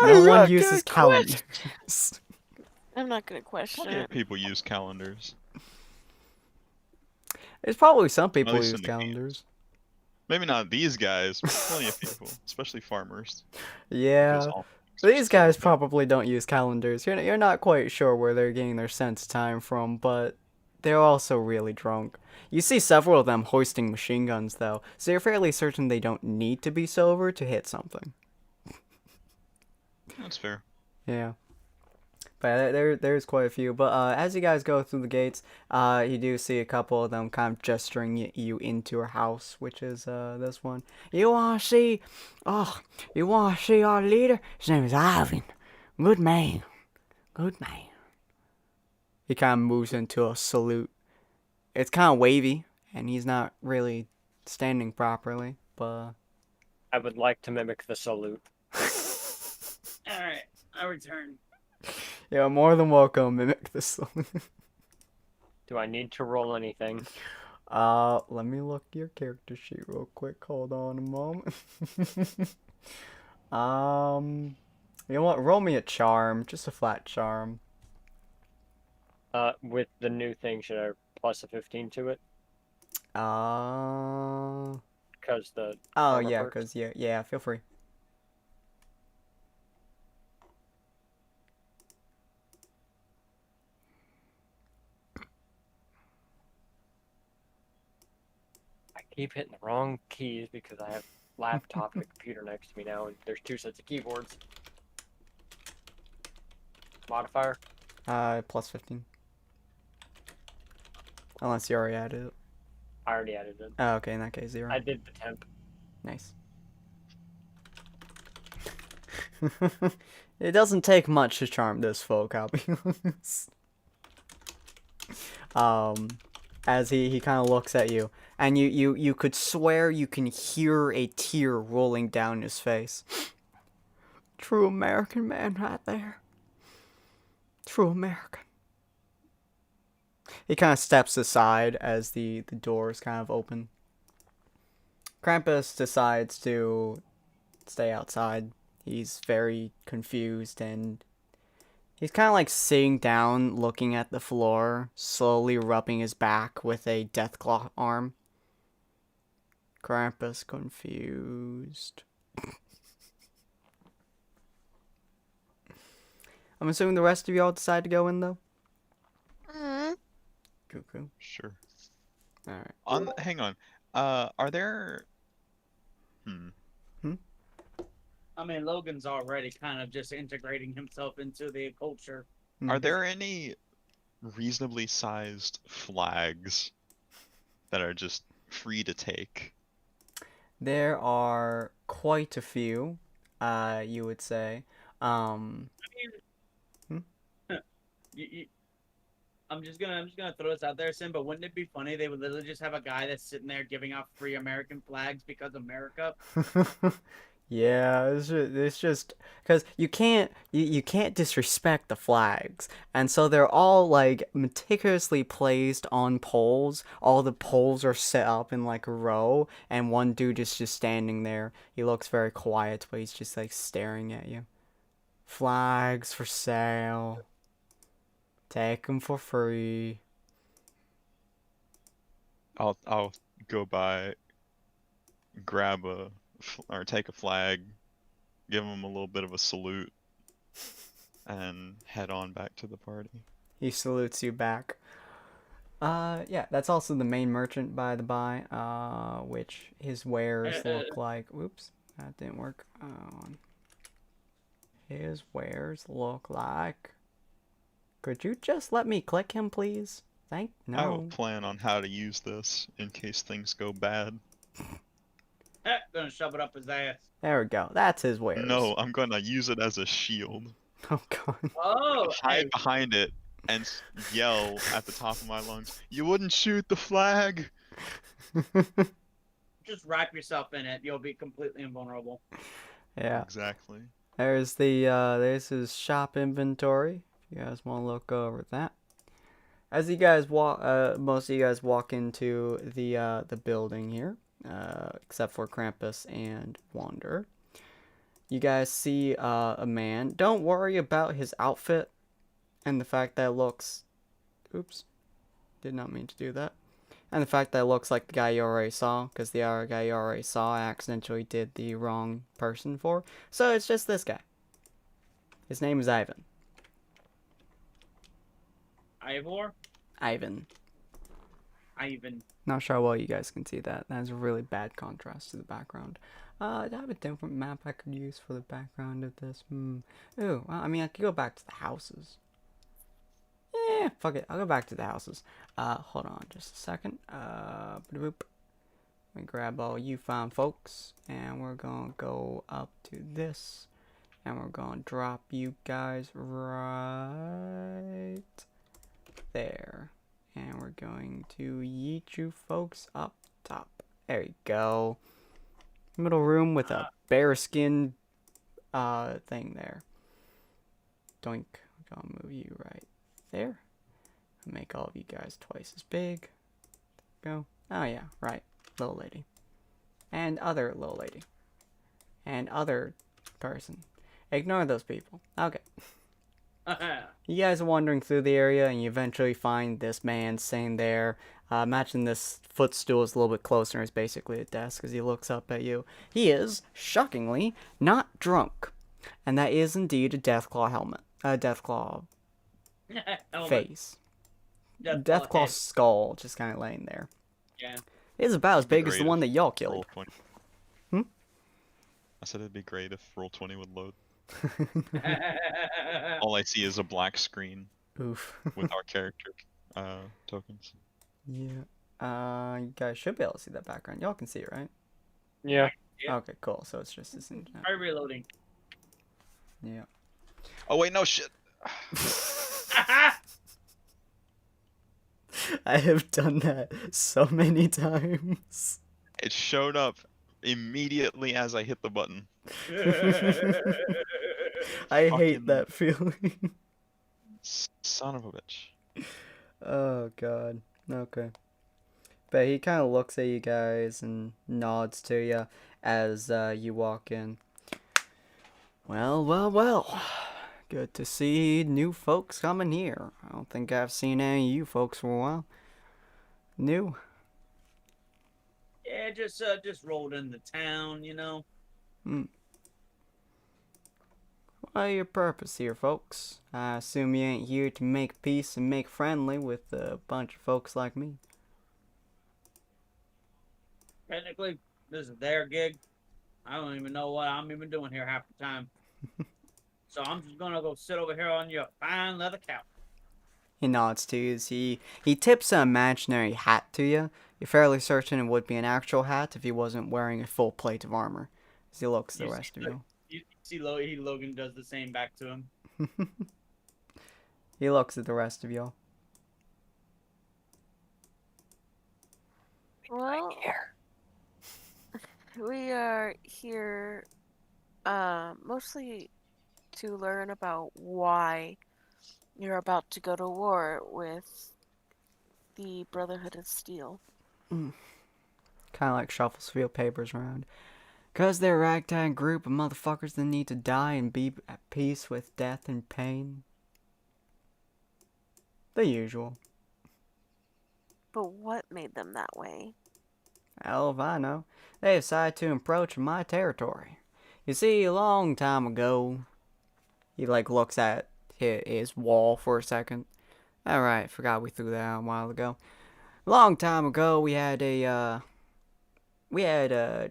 No one uses calendars. I'm not gonna question Plenty of it. people use calendars. There's probably some people who least use in the games. calendars. Maybe not these guys, but plenty of people, especially farmers. Yeah. because all- These guys probably don't use calendars. You're not quite sure where they're getting their sense of time from, but they're also really drunk. You see several of them hoisting machine guns, though, so you're fairly certain they don't need to be sober to hit something. That's fair. Yeah. But there's quite a few. But as you guys go through the gates, you do see a couple of them kind of gesturing you into her house, which is this one. You wanna see our leader? His name is Ivan. Good man. Good man. He kind of moves into a salute. It's kind of wavy, and he's not really standing properly, but I would like to mimic the salute. All right, I return. yeah, more than welcome mimic this salute. Do I need to roll anything? Let me look your character sheet real quick. Hold on a moment. You know what? Roll me a charm, just a flat charm. With the new thing, should I plus a 15 to it? Oh Because the yeah, perks? cause yeah, feel free. I keep hitting the wrong keys because I have laptop and a computer next to me now, and there's 2 sets of keyboards. Modifier? Plus 15. Unless you already added it. I already added it. Oh, okay, in that case, 0. I did the temp. Nice. It doesn't take much to charm this folk, I'll be honest. As he kind of looks at you, and you could swear you can hear a tear rolling down his face. True American man right there. True American. He kind of steps aside as the doors kind of open. Krampus decides to stay outside. He's very confused and He's kind of like sitting down, looking at the floor, slowly rubbing his back with a deathclaw arm. Krampus confused. I'm assuming the rest of y'all decide to go in though. Mm. Cuckoo. Sure. All right. Hang on. Are there? I mean, Logan's already kind of just integrating himself into the culture. Are there any reasonably sized flags that are just free to take? There are quite a few, you would say. I mean, I'm just gonna throw this out there, Sim. But wouldn't it be funny? They would literally just have a guy that's sitting there giving out free American flags because America. Yeah, it's just because you can't disrespect the flags, and so they're all like meticulously placed on poles. All the poles are set up in like a row, and one dude is just standing there. He looks very quiet, but he's just like staring at you. Flags for sale. Take them for free. I'll go by, grab or take a flag, give them a little bit of a salute, and head on back to the party. He salutes you back. Yeah, that's also the main merchant, by the by, which his wares look like... Whoops, that didn't work. His wares look like... Could you just let me click him, please? I No. will plan on how to use this in case things go bad. Gonna shove it up his ass. There we go. That's his wares. No, I'm gonna use it as a shield. Oh, God. Oh, Hide behind it and yell at the top of my lungs, "You wouldn't shoot the flag!" just wrap yourself in it. You'll be completely invulnerable. Yeah. Exactly. There's there's his shop inventory. If you guys want to look over that. As you guys walk, most of you guys walk into the building here, except for Krampus and Wander. You guys see a man. Don't worry about his outfit and the fact that it looks... Oops. Did not mean to do that. And the fact that it looks like the guy you already saw, because the other guy you already saw I accidentally did the wrong person for. So it's just this guy. His name is Ivan. Ivor? Ivan. Ivan. Not sure how well you guys can see that. That has a really bad contrast to the background. Do I have a different map I could use for the background of this? Ooh, well, I mean, I could go back to the houses. Yeah, fuck it. I'll go back to the houses. Hold on just a second. Boop. Let me grab all you fine folks, and we're gonna go up to this, and we're gonna drop you guys right there. And we're going to yeet you folks up top. There you go. Middle room with a bearskin thing there. Doink. We're gonna move you right there. Make all of you guys twice as big. Go. Oh yeah, right. Little lady. And other little lady. And other person. Ignore those people. Okay. You guys are wandering through the area, and you eventually find this man sitting there. Imagine this footstool is a little bit closer. It's basically a desk as he looks up at you. He is, shockingly, not drunk. And that is indeed a Deathclaw helmet. A Deathclaw face. Deathclaw head. skull just kind of laying there. Yeah. It is about as It'd be big as the great one that y'all Roll killed. 20. Hmm? I said it'd be great if Roll20 would load. All I see is a black screen Oof. with our character tokens. Yeah. You guys should be able to see that background. Y'all can see it, right? Yeah. Yeah. Okay, cool. So it's just this in chat. Try reloading. Yeah. Oh wait, no shit. I have done that so many times. It showed up immediately as I hit the button. I Fucking- hate that feeling. Son of a bitch. Oh god. Okay. But he kind of looks at you guys and nods to you as you walk in. Well, well, well. Good to see new folks coming here. I don't think I've seen any of you folks for a while. New? Yeah, just rolled into town, you know. What your purpose here, folks? I assume you ain't here to make peace and make friendly with a bunch of folks like me. Technically, this is their gig. I don't even know what I'm even doing here half the time. So I'm just gonna go sit over here on your fine leather couch. He nods to you as he tips an imaginary hat to you. You're fairly certain it would be an actual hat if he wasn't wearing a full plate of armor. As he looks at the rest of you. You see, Logan does the same back to him. He looks at the rest of y'all. Well, we are here mostly to learn about why you're about to go to war with the Brotherhood of Steel. Kind of like shuffles a few papers around. Cause they're a ragtag group of motherfuckers that need to die and be at peace with death and pain. The usual. But what made them that way? Hell if I know. They decided to encroach on my territory. You see, a long time ago... He, looks at his wall for a second. Alright, forgot we threw that out a while ago. A long time ago, we had a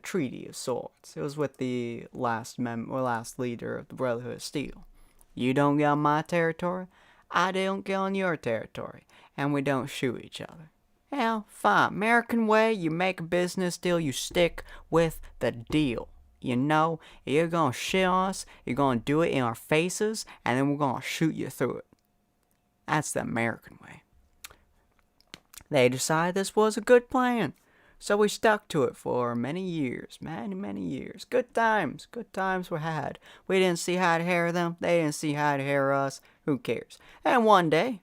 treaty of sorts. It was with the last leader of the Brotherhood of Steel. You don't get on my territory, I don't get on your territory, and we don't shoot each other. Hell, fine. American way, you make a business deal, you stick with the deal. You know, you're gonna shit on us, you're gonna do it in our faces, and then we're gonna shoot you through it. That's the American way. They decided this was a good plan, so we stuck to it for many years. Many years. Good times were had. We didn't see how to hear them, they didn't see how to hear us. Who cares? And one day,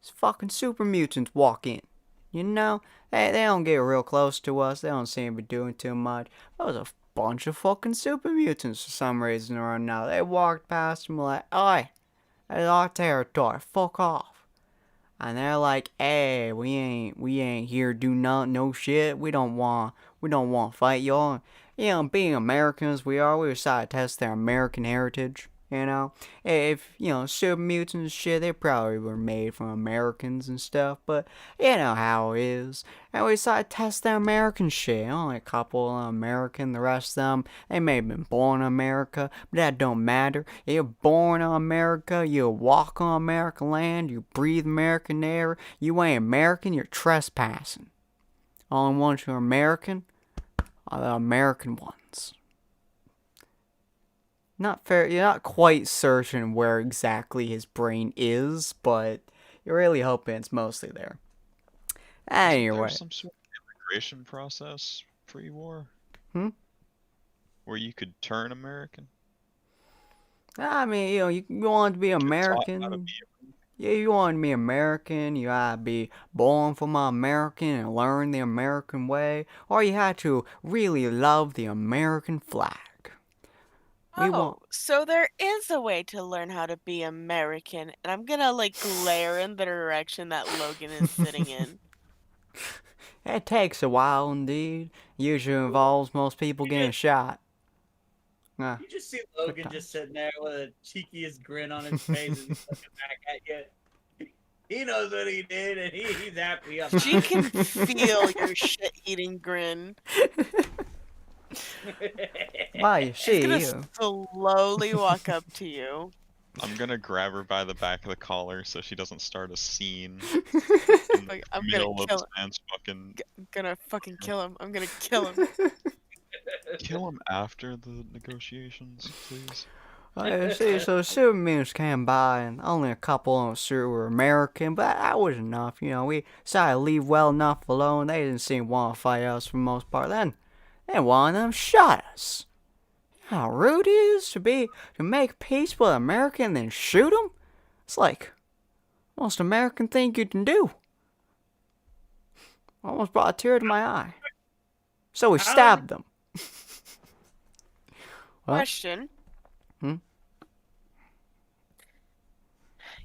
these fucking super mutants walk in. You know, they don't get real close to us, they don't seem to be doing too much. There was a bunch of fucking super mutants for some reason or another. They walked past and were like, "Oi, that's our territory, fuck off." And they're like, "Hey, we ain't here to do no shit. We don't want to fight y'all." You know, being Americans, we decided to test their American heritage. You know, if super mutants and shit, they probably were made from Americans and stuff, but you know how it is. And we decided to test their American shit. Only a couple are American, the rest of them, they may have been born in America, but that don't matter. You're born in America, you walk on American land, you breathe American air. You ain't American, you're trespassing. Only ones who are American are the American ones. Not fair. You're not quite certain where exactly his brain is, but you're really hoping it's mostly there. Anyway. Isn't there some sort of immigration process pre-war? Where you could turn American? I mean, you want to be American. Yeah, you want to be American, you gotta be born from American and learn the American way, or you had to really love the American flag. So there is a way to learn how to be American, and I'm gonna glare in the direction that Logan is sitting in. It takes a while indeed. Usually involves most people getting shot. You just see Logan just sitting there with a cheekiest grin on his face and he's looking back at you. He knows what he did and he's happy about She can feel your shit-eating grin. Why, She's gonna slowly walk up to you. I'm gonna grab her by the back of the collar so she doesn't start a scene. I'm gonna fucking kill him. I'm gonna kill him. Kill him after the negotiations, please. See, so super mutants came by, and only a couple of us were American, but that was enough. We decided to leave well enough alone. They didn't seem to want to fight us for the most part. Then one of them shot us. How rude it is to make peace with an American and then shoot them? It's like the most American thing you can do. Almost brought a tear to my eye. So we stabbed them. Question.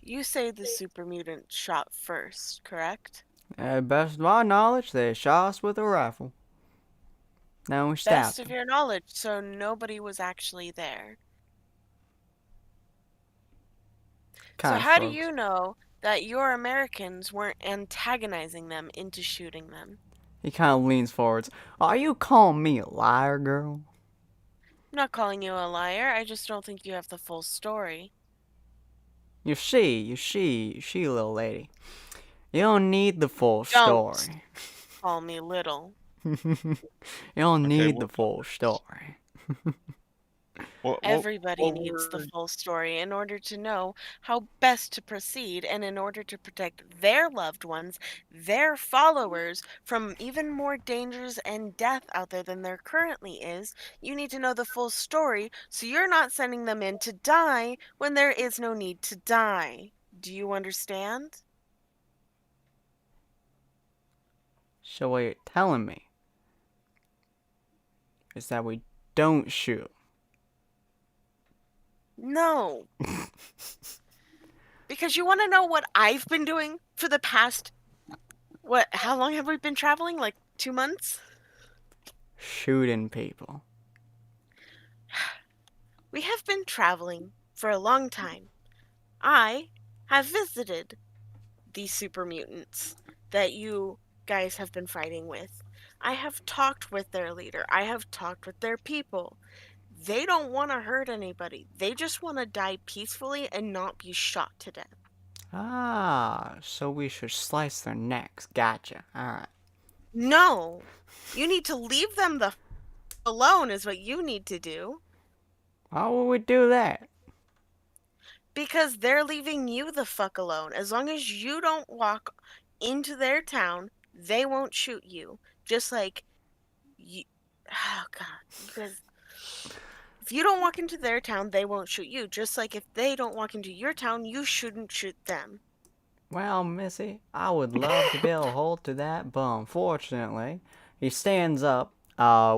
You say the super mutant shot first, correct? Best of my knowledge, they shot us with a rifle. Then we Best stabbed of them. your knowledge, so nobody was actually there. So Kind of how do shrugs. you know that your Americans weren't antagonizing them into shooting them? He kind of leans forwards. Are you calling me a liar, girl? I'm not calling you a liar, I just don't think you have the full story. You see, little lady. You don't need the full Don't story. call me little. You don't Okay, need the full story. Everybody needs the were full story in order to know how best to proceed and in order to protect their loved ones, their followers, from even more dangers and death out there than there currently is. You need to know the full story so you're not sending them in to die when there is no need to die. Do you understand? So what you're telling me is that we don't shoot. No. Because you want to know what I've been doing for the past, how long have we been traveling? Like 2 months? Shooting people. We have been traveling for a long time. I have visited these super mutants that you guys have been fighting with. I have talked with their leader. I have talked with their people. They don't want to hurt anybody. They just want to die peacefully and not be shot to death. Ah, so we should slice their necks. Gotcha. Alright. No, you need to leave them the alone is what you need to do. How would we do that? Because they're leaving you the fuck alone. As long as you don't walk into their town, they won't shoot you. Just like you. Oh god, you guys. If you don't walk into their town, they won't shoot you. Just like if they don't walk into your town, you shouldn't shoot them. Well, Missy, I would love to be able to hold to that, but unfortunately, he stands up,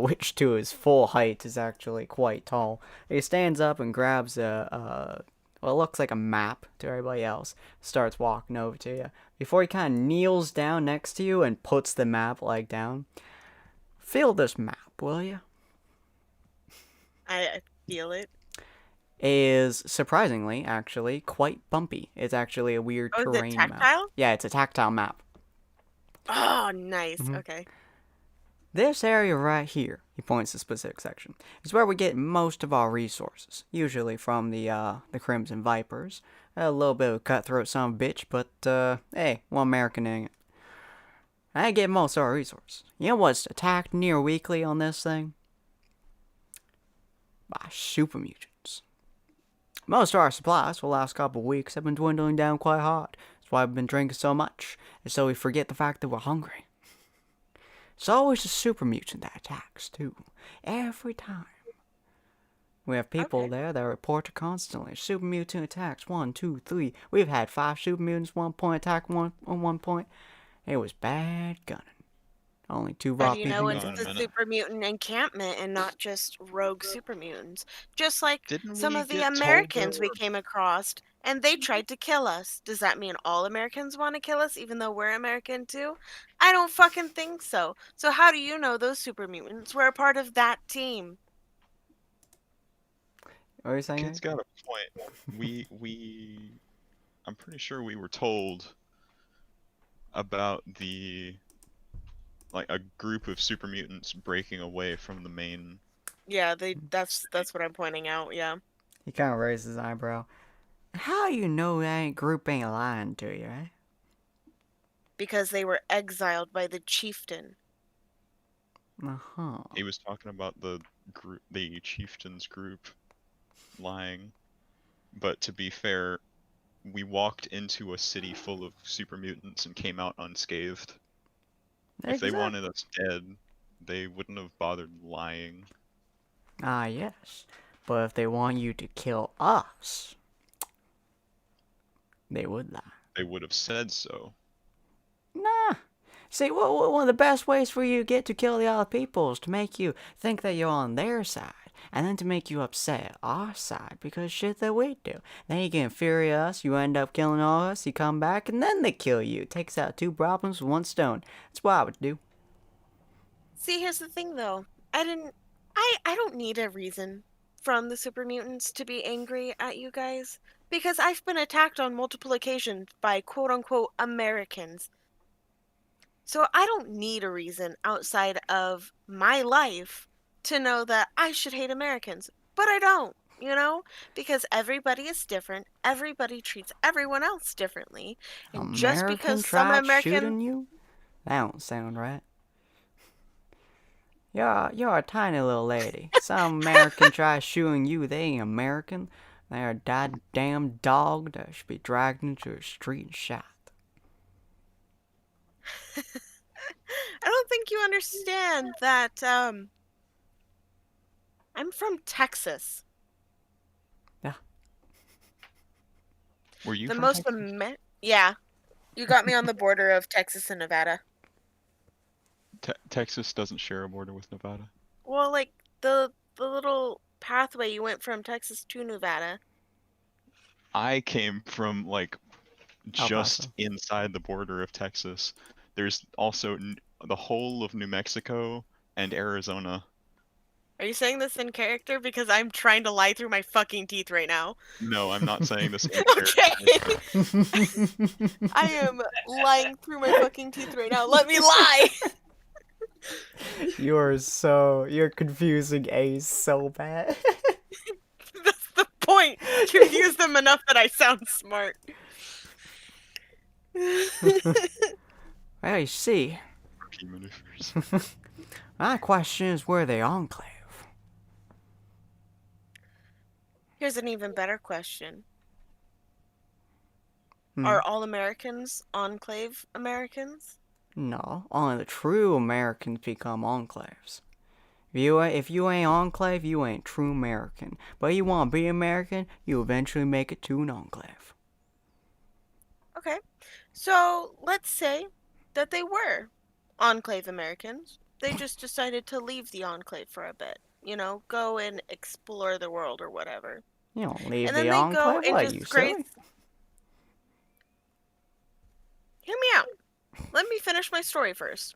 which to his full height is actually quite tall. He stands up and grabs what looks like a map to everybody else, starts walking over to you. Before he kind of kneels down next to you and puts the map like down, feel this map, will you? I feel it. Is surprisingly actually quite bumpy. It's actually a weird Oh, is it terrain map. tactile? Yeah, it's a tactile map. Oh, nice. Mhm. Okay. This area right here, he points to a specific section, is where we get most of our resources, usually from the Crimson Vipers. A little bit of a cutthroat son of a bitch, but hey, one American in it. I get most of our resources. You know what's attacked near weekly on this thing? By super mutants. Most of our supplies for the last couple of weeks have been dwindling down quite hard. That's why we've been drinking so much, and so we forget the fact that we're hungry. It's always a super mutant that attacks, too. Every time. We have people Okay. there that report constantly. Super mutant attacks, 1, 2, 3. We've had 5 super mutants, 1 point attack, on 1 point. It was bad gunning. Only 2 How raw do you people know Hang it's on a the died. minute. super mutant encampment and not just rogue super mutants? Just like Didn't some we of the get told there Americans we were? came across and they tried to kill us. Does that mean all Americans want to kill us even though we're American too? I don't fucking think so. So how do you know those super mutants were a part of that team? What are you saying? Kid's got a point. I'm pretty sure we were told about a group of super mutants breaking away from the main. Yeah, that's what I'm pointing out, yeah. He kind of raised his eyebrow. How you know that group ain't lying to you, eh? Because they were exiled by the chieftain. Uh-huh. He was talking about the chieftains group lying. But to be fair, we walked into a city full of super mutants and came out unscathed. If they wanted us dead, they wouldn't have bothered lying. Ah, yes. But if they want you to kill us, they would lie. They would have said so. Nah. See, one of the best ways for you to get to kill the other people is to make you think that you're on their side. and then to make you upset our side because shit that we do. Then you get infurious, you end up killing all us, you come back, and then they kill you. It takes out two problems with one stone. That's what I would do. See, here's the thing though. I don't need a reason from the super mutants to be angry at you guys because I've been attacked on multiple occasions by quote unquote Americans. So I don't need a reason outside of my life to know that I should hate Americans. But I don't, you know? Because everybody is different. Everybody treats everyone else differently. And just American because some tried American shooting you? That don't sound right. You're a tiny little lady. Some American tries shooting you, they ain't American. They're a goddamn dog that should be dragged into a street and shot. I don't think you understand that I'm from Texas. Yeah. Were you The from most Texas? yeah. You got me on the border of Texas and Nevada. Texas doesn't share a border with Nevada. Well, like the little pathway you went from Texas to Nevada. I came from like El just Paso. inside the border of Texas. There's also the whole of New Mexico and Arizona. Are you saying this in character? Because I'm trying to lie through my fucking teeth right now. No, I'm not saying this in Okay. character. I am lying through my fucking teeth right now. Let me lie! You're confusing Ace so bad. That's the point. Confuse them enough that I sound smart. Well, you see, Rookie maneuvers. my question is where the Enclave? Here's an even better question. Hmm. Are all Americans Enclave Americans? No, only the true Americans become enclaves. If you ain't enclave, you ain't true American. But you want to be American, you eventually make it to an enclave. Okay. So let's say that they were Enclave Americans. They just decided to leave the Enclave for a bit. You know, go and explore the world or whatever. You don't leave And the then they go enclave, and what, you disgrace. silly? Hear me out. Let me finish my story first.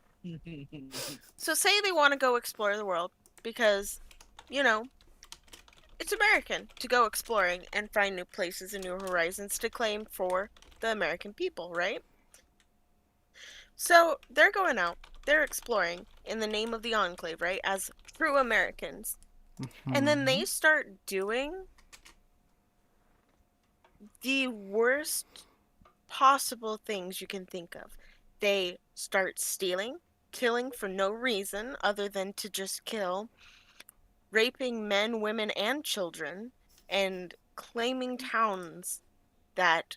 So say they want to go explore the world because, you know, it's American to go exploring and find new places and new horizons to claim for the American people, right? So they're going out, they're exploring in the name of the Enclave, right? As true Americans. And then they start doing the worst possible things you can think of. They start stealing, killing for no reason other than to just kill, raping men, women, and children, and claiming towns that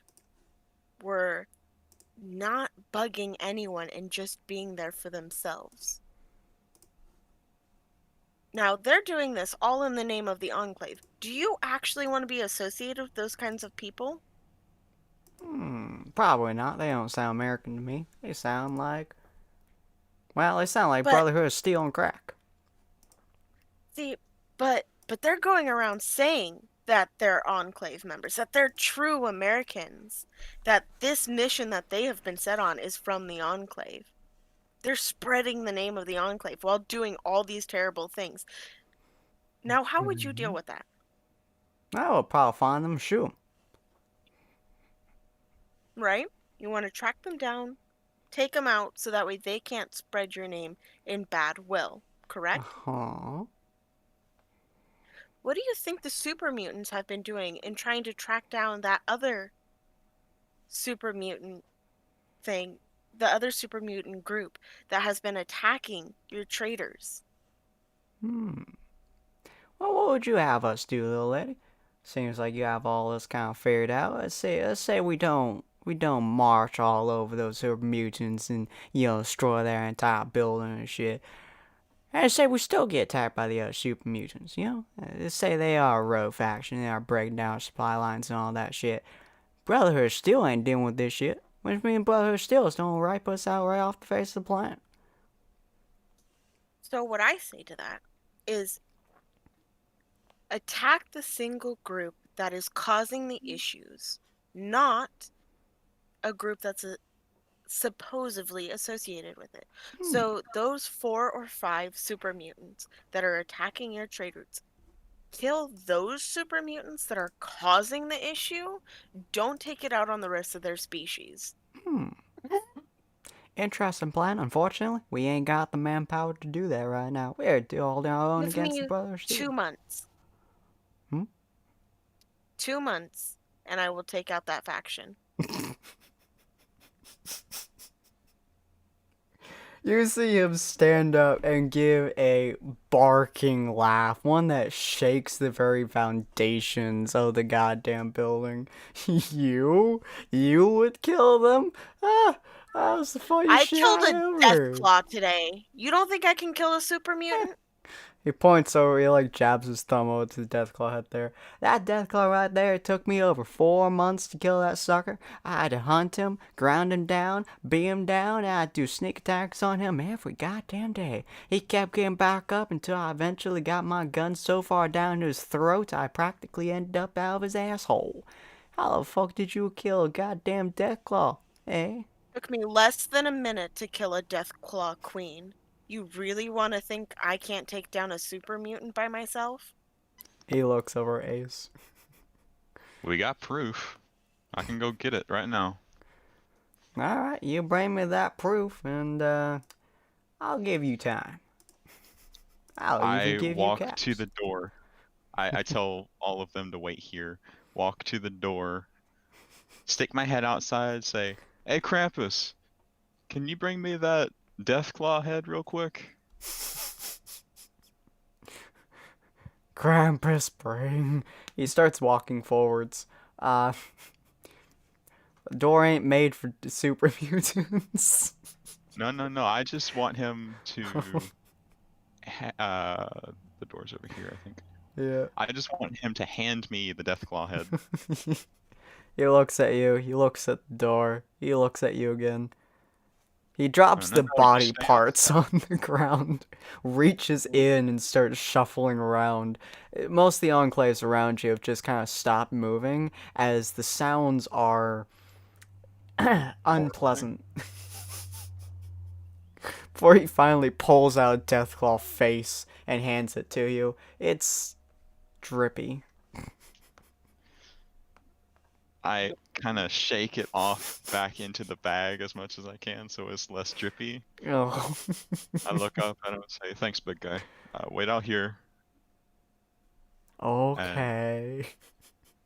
were not bugging anyone and just being there for themselves. Now, they're doing this all in the name of the Enclave. Do you actually want to be associated with those kinds of people? Probably not. They don't sound American to me. They sound like But Brotherhood of Steel and Crack. see, but they're going around saying that they're Enclave members, that they're true Americans, that this mission that they have been set on is from the Enclave. They're spreading the name of the Enclave while doing all these terrible things. Now, how would you deal with that? I would probably find them and shoot them. Right? You want to track them down, take them out so that way they can't spread your name in bad will, correct? What do you think the super mutants have been doing in trying to track down that other super mutant thing, the other super mutant group that has been attacking your traders? Well, what would you have us do, little lady? Seems like you have all this kind of figured out. Let's say we don't march all over those super mutants and destroy their entire building and shit. And say we still get attacked by the other super mutants. Let's say they are a rogue faction, they are breaking down supply lines and all that shit. Brotherhood still ain't dealing with this shit. Which means Brotherhood still is gonna wipe us out right off the face of the planet. So what I say to that is Attack the single group that is causing the issues, not a group that's supposedly associated with it. So those 4 or 5 super mutants that are attacking your trade routes, kill those super mutants that are causing the issue. Don't take it out on the rest of their species. Interesting plan. Unfortunately, we ain't got the manpower to do that right now. We're holding our own Give against the me Brother of 2 Steel. months. Hmm? 2 months, and I will take out that faction. You see him stand up and give a barking laugh, one that shakes the very foundations of the goddamn building. You would kill them? Ah, that was the funniest I shit killed I a ever heard. Deathclaw today. You don't think I can kill a super mutant? He points over, he like jabs his thumb over to the Deathclaw head there. That Deathclaw right there, it took me over 4 months to kill that sucker. I had to hunt him, ground him down, beat him down, and I'd do sneak attacks on him every goddamn day. He kept getting back up until I eventually got my gun so far down his throat I practically ended up out of his asshole. How the fuck did you kill a goddamn Deathclaw, eh? Took me less than a minute to kill a Deathclaw queen. You really want to think I can't take down a super mutant by myself? He looks over at Ace. We got proof. I can go get it right now. Alright, you bring me that proof, and I'll give you time. I'll even I give you walk caps. to the door. I tell all of them to wait here. Walk to the door. Stick my head outside. Say, "Hey, Krampus, can you bring me that Deathclaw head real quick?" Krampus bring. He starts walking forwards. The door ain't made for super mutants. No, no, no. I just want him to. The door's over here, I think. Yeah. I just want him to hand me the Deathclaw head. He looks at you. He looks at the door. He looks at you again. He drops No, no, the no, body just stay parts on the ground, reaches in and starts shuffling around. Most of the enclaves around you have just kind of stopped moving as the sounds are unpleasant. Before he finally pulls out a Deathclaw face and hands it to you, it's drippy. I kind of shake it off back into the bag as much as I can so it's less drippy. Oh. I look up and I say, "Thanks, big guy. Wait out here." Okay.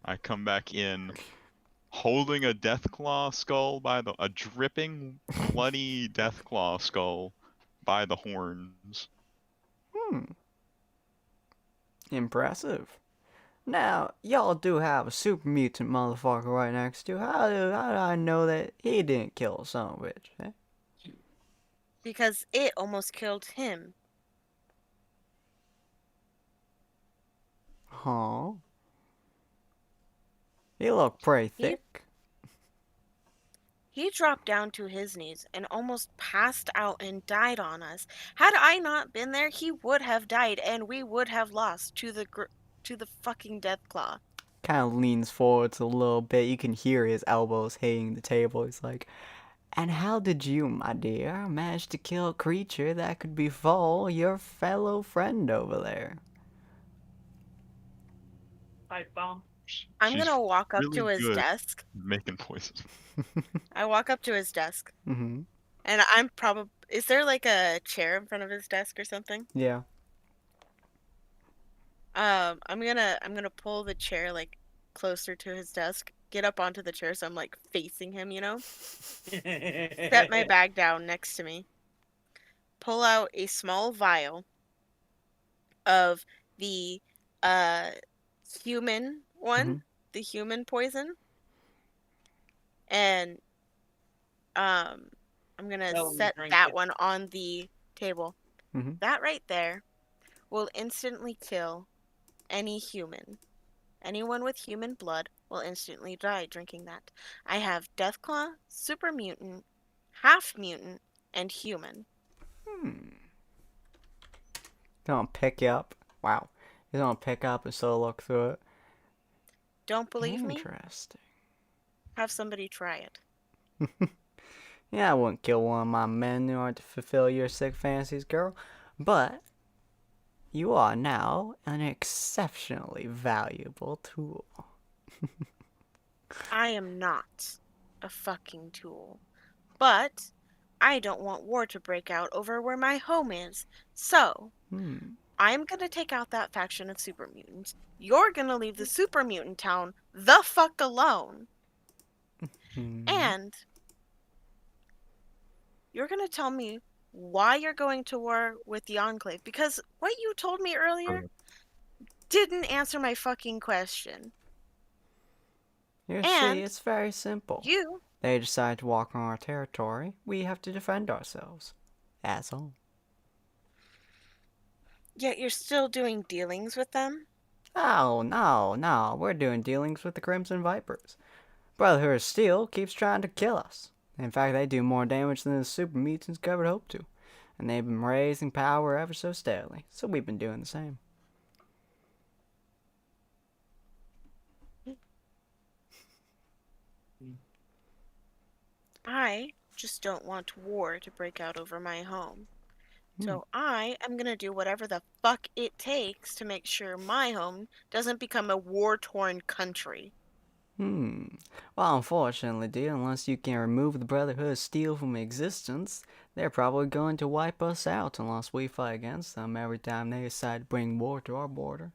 I come back in holding a Deathclaw skull by a dripping, bloody Deathclaw skull by the horns. Impressive. Now, y'all do have a super mutant motherfucker right next to you. How do I know that he didn't kill a son of a bitch? Eh? Because it almost killed him. Huh? He looked pretty He- thick. He dropped down to his knees and almost passed out and died on us. Had I not been there, he would have died and we would have lost to the fucking Deathclaw. Kind of leans forwards a little bit. You can hear his elbows hitting the table. He's like, "And how did you, my dear, manage to kill a creature that could befall your fellow friend over there?" Pipe bomb. I'm She's gonna walk up really to his good desk. making voices. I walk up to his desk Mm-hmm. and I'm probably. Is there like a chair in front of his desk or something? Yeah. I'm gonna pull the chair like closer to his desk, get up onto the chair so I'm like facing him, you know? Set my bag down next to me. Pull out a small vial of the uh human one, Mhm. the human poison. And I'm gonna Tell him to set drink that it. one on the table. Mhm. That right there will instantly kill any human. Anyone with human blood will instantly die drinking that. I have Deathclaw, Super Mutant, Half Mutant, and Human. Gonna pick you up. Wow. He's gonna pick up and still look through it. Don't believe me? Interesting. Have somebody try it. Yeah, I wouldn't kill one of my men in order to fulfill your sick fantasies, girl. But you are now an exceptionally valuable tool. I am not a fucking tool. But I don't want war to break out over where my home is. So, I'm gonna take out that faction of super mutants. You're gonna leave the super mutant town the fuck alone. And you're gonna tell me why you're going to war with the Enclave. Because what you told me earlier didn't answer my fucking question. You And see, it's very simple. you, They decide to walk on our territory. We have to defend ourselves. That's all. yet you're still doing dealings with them? Oh, no. We're doing dealings with the Crimson Vipers. Brotherhood of Steel keeps trying to kill us. In fact, they do more damage than the super mutants could hope to. And they've been raising power ever so steadily. So we've been doing the same. I just don't want war to break out over my home. So I am gonna do whatever the fuck it takes to make sure my home doesn't become a war-torn country. Well, unfortunately, dear, unless you can remove the Brotherhood of Steel from existence, they're probably going to wipe us out unless we fight against them every time they decide to bring war to our border.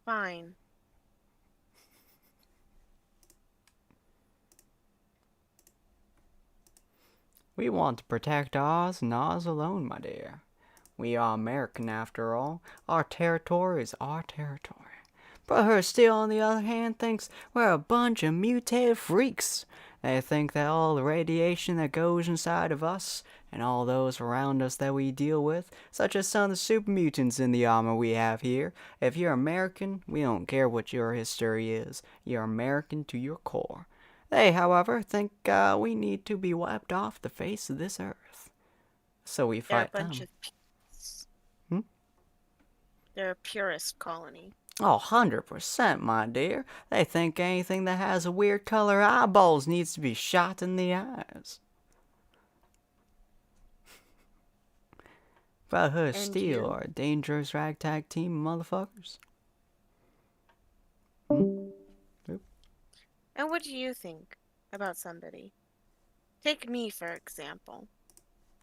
Fine. We want to protect ours and ours alone, my dear. We are American after all. Our territory is our territory. Brotherhood of Steel, on the other hand, thinks we're a bunch of mutated freaks. They think that all the radiation that goes inside of us and all those around us that we deal with, such as some of the super mutants in the armor we have here, if you're American, we don't care what your history is. You're American to your core. They, however, think we need to be wiped off the face of this earth. So we They're a fight them. bunch of purists. They're a purist colony. Oh, 100%, my dear. They think anything that has a weird color eyeballs needs to be shot in the eyes. Brotherhood of And Steel you? are a dangerous ragtag team of motherfuckers. And what do you think about somebody? Take me, for example.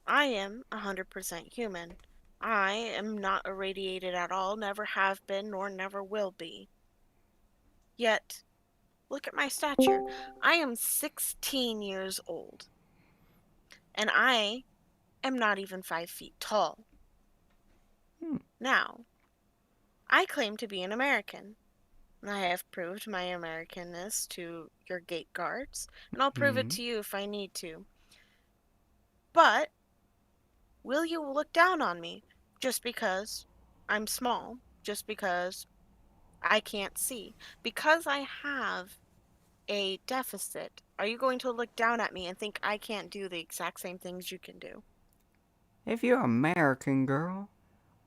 I am 100% human. I am not irradiated at all, never have been, nor never will be. Yet, look at my stature. I am 16 years old. And I am not even 5 feet tall. Now, I claim to be an American. I have proved my Americanness to your gate guards, and I'll prove it to you if I need to. But, will you look down on me just because I'm small, just because I can't see? Because I have a deficit, are you going to look down at me and think I can't do the exact same things you can do? If you're American, girl,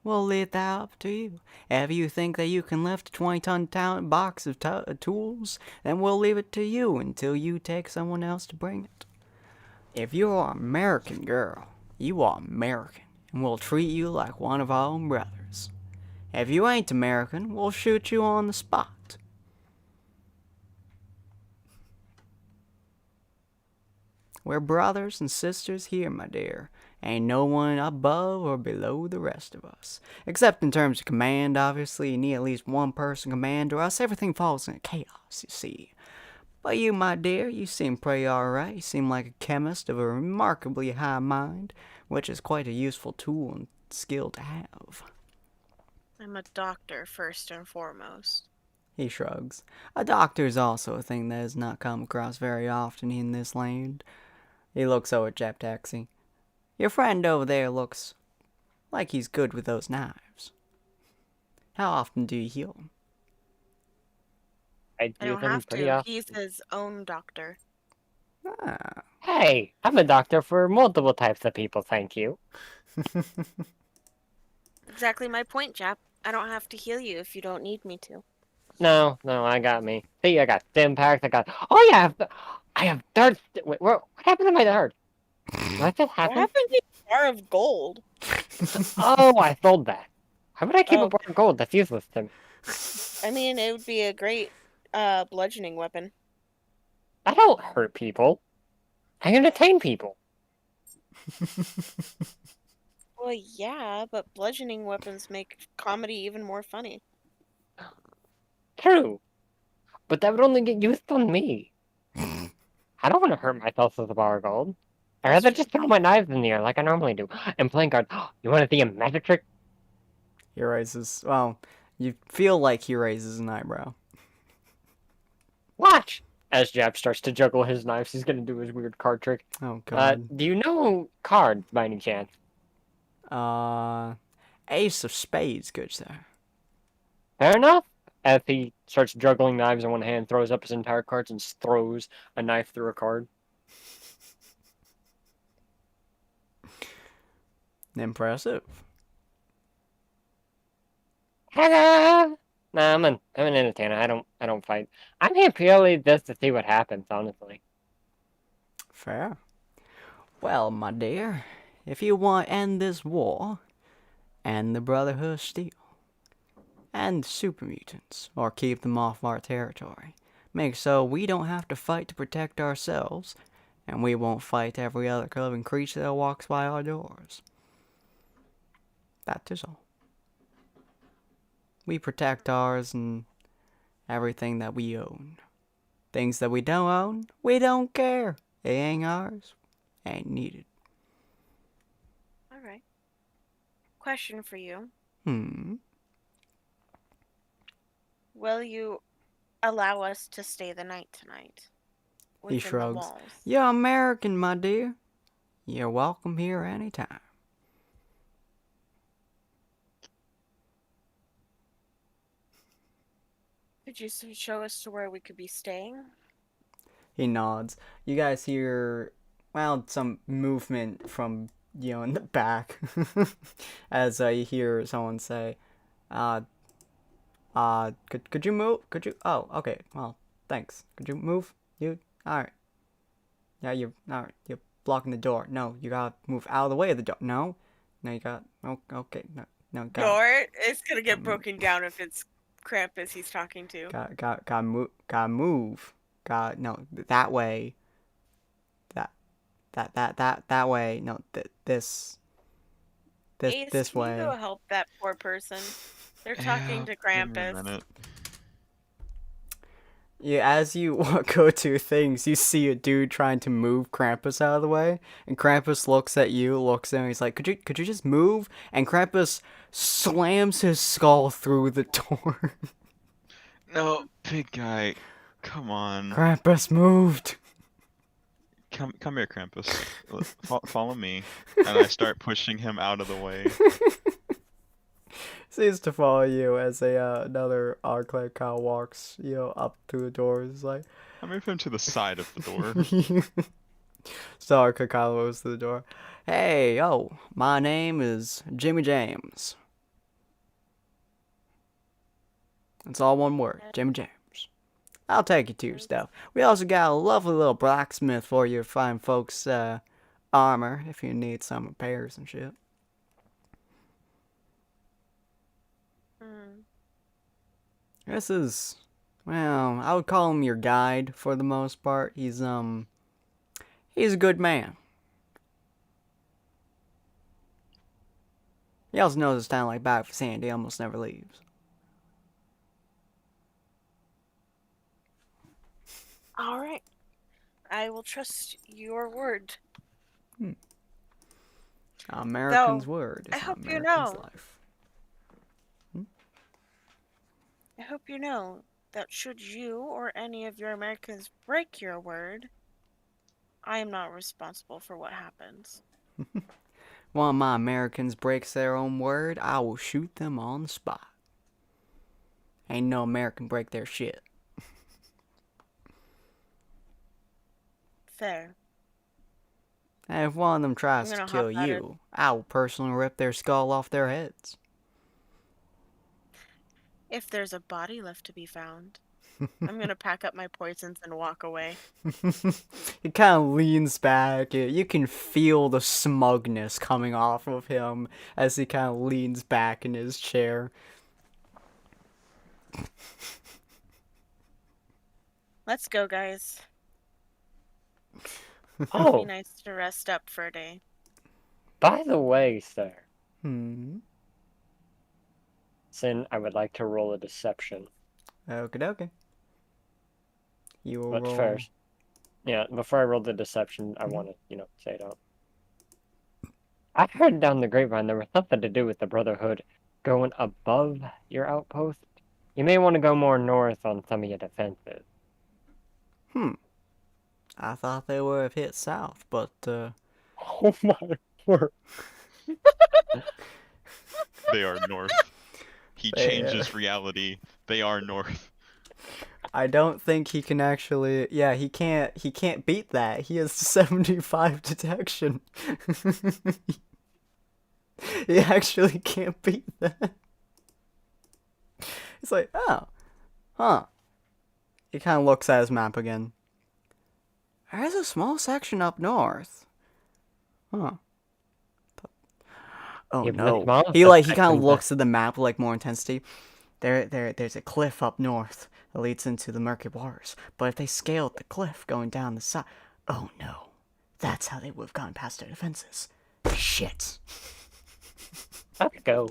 we'll leave that up to you. If you think that you can lift a 20-ton box of tools, then we'll leave it to you until you take someone else to bring it. If you're American, girl, you are American, and we'll treat you like one of our own brothers. If you ain't American, we'll shoot you on the spot. We're brothers and sisters here, my dear. Ain't no one above or below the rest of us. Except in terms of command, obviously. You need at least one person command, or else everything falls into chaos, you see. But you, my dear, you seem pretty alright. You seem like a chemist of a remarkably high mind, which is quite a useful tool and skill to have. I'm a doctor, first and foremost. He shrugs. A doctor is also a thing that has not come across very often in this land. He looks over at Jap Taxi. Your friend over there looks like he's good with those knives. How often do you heal him? I I do don't them have pretty to. often. He's his own doctor. Ah. Hey, I'm a doctor for multiple types of people, thank you. Exactly my point, Jap. I don't have to heal you if you don't need me to. No, I got me. See, I got Stimpaks. Oh yeah, I have darts. Wait, what happened to my dart? What just What happened? happened to your bar of gold? Oh, I sold that. Why would I keep a Oh, bar of gold? That's useless to me. I mean, it would be a great bludgeoning weapon. I don't hurt people. I entertain people. Well, yeah, but bludgeoning weapons make comedy even more funny. True, but that would only get used on me. I don't want to hurt myself with a bar of gold. I'd That's rather true. just throw my knives in the air like I normally do. And playing cards. You want to see a magic trick? He raises. Well, you feel like he raises an eyebrow. Watch! As Jab starts to juggle his knives, he's gonna do his weird card trick. Oh god. Do you know cards by any chance? Ace of spades, good sir. Fair enough. As he starts juggling knives in one hand, throws up his entire cards, and throws a knife through a card. Impressive. Hello. Nah, I'm an entertainer. I don't fight. I'm here purely just to see what happens, honestly. Fair. Well, my dear, if you want to end this war, and the Brotherhood of Steel, and the super mutants, or keep them off our territory, make so we don't have to fight to protect ourselves, and we won't fight every other living creature that walks by our doors. That is all. We protect ours and everything that we own. Things that we don't own, we don't care. It ain't ours, ain't needed. All right. Question for you. Will you allow us to stay the night tonight? He Within the shrugs. walls? You're American, my dear. You're welcome here anytime. Could you show us to where we could be staying? He nods. You guys hear, well, some movement from, in the back. As you hear someone say, could you move? Could you? Oh, okay. Well, thanks. Could you move? Alright. Yeah, alright. You're blocking the door. No, you gotta move out of the way of the door. No, you got, okay. No, Door? It's gonna get broken down if it's Krampus he's talking to. Gotta move. No, that way. That way. No, Ace, this can you go way. help that poor person? They're talking to Give me a Krampus. minute. Yeah, as you go to things, you see a dude trying to move Krampus out of the way, and Krampus looks at you, looks at him, he's like, could you just move? And Krampus slams his skull through the door. No, big guy. Come on. Krampus moved. Come here, Krampus. Follow me. And I start pushing him out of the way. Seems to follow you as another Arclight cow walks, up through the door. He's like, I move him to the side of the door. so Arclight goes to the door. Hey, my name is Jimmy James. It's all one word, Jimmy James. I'll take you to your stuff. We also got a lovely little blacksmith for your fine folks' armor if you need some repairs and shit. This is, well, I would call him your guide for the most part. He's a good man. He also knows his town like back of his hand. He almost never leaves. All right. I will trust your word. American's Though, word is I hope you American's know. life. I hope you know that should you or any of your Americans break your word, I am not responsible for what happens. One of my Americans breaks their own word, I will shoot them on the spot. Ain't no American break their shit. Fair. And if one of them tries I'm to gonna kill hop out of- you, I will personally rip their skull off their heads. If there's a body left to be found. I'm gonna pack up my poisons and walk away. He kind of leans back. You can feel the smugness coming off of him as he kind of leans back in his chair. Let's go, guys. It'd be Oh, nice to rest up for a day. by the way, sir, Hmm. Sin, I would like to roll a deception. Okie dokie. You will But roll. first, yeah, before I roll the deception, I Mhm. want to, say it out. I heard down the grapevine there was something to do with the Brotherhood going above your outpost. You may want to go more north on some of your defenses. I thought they would have hit south, but Oh my word. They are north. He They, changes reality. They are north. I don't think he can actually. Yeah, he can't. He can't beat that. He has 75 detection. He actually can't beat that. He's like, oh, huh. He kind of looks at his map again. There's a small section up north. Huh. Oh Yeah, but no. small He kind of section, looks at the map with like more intensity. There's a cliff up north that leads into the murky waters. But if they scaled the cliff going down the side, oh no, that's how they would have gone past their defenses. Shit. Let's go.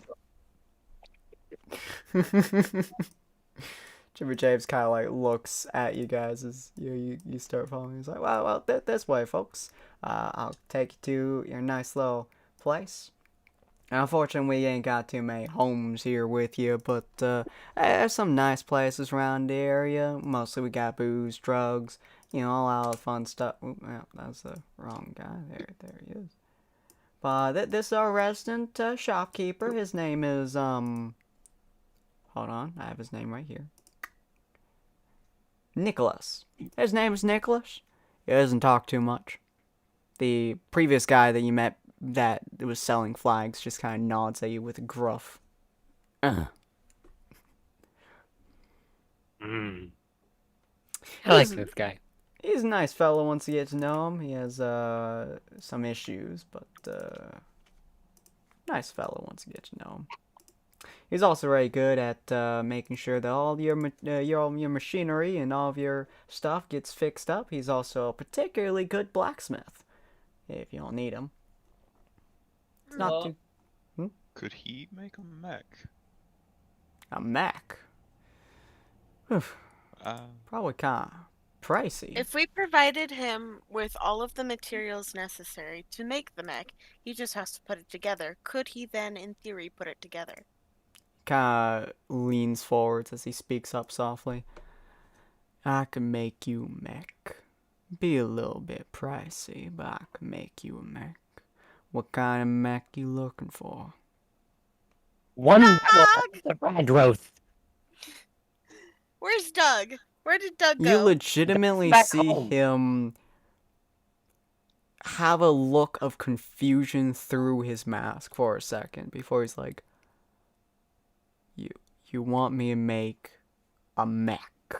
Jimmy James kind of like looks at you guys as you start following. He's like, well, this way, folks. I'll take you to your nice little place. Unfortunately, we ain't got too many homes here with you, but there's some nice places around the area. Mostly we got booze, drugs, all out of fun stuff. Ooh, yeah, that's the wrong guy. There he is. But this is our resident shopkeeper. His name is, hold on, I have his name right here. Nicholas. His name is Nicholas. He doesn't talk too much. The previous guy that you met that was selling flags just kind of nods at you with a gruff. I like this guy. He's a nice fellow once you get to know him. He has some issues, but nice fellow once you get to know him. He's also very good at making sure that all your machinery and all of your stuff gets fixed up. He's also a particularly good blacksmith, if you don't need him. It's not Well, too Could he make a mech? a Mac. Probably kind of pricey. If we provided him with all of the materials necessary to make the mech, he just has to put it together. Could he then, in theory, put it together? Kind of leans forwards as he speaks up softly. I can make you a mech. Be a little bit pricey, but I can make you a mech. What kind of mech you looking for? One Doug! the red roast. Where's Doug? Where did Doug You go? legitimately Back see home. him have a look of confusion through his mask for a second before he's like, You want me to make a mech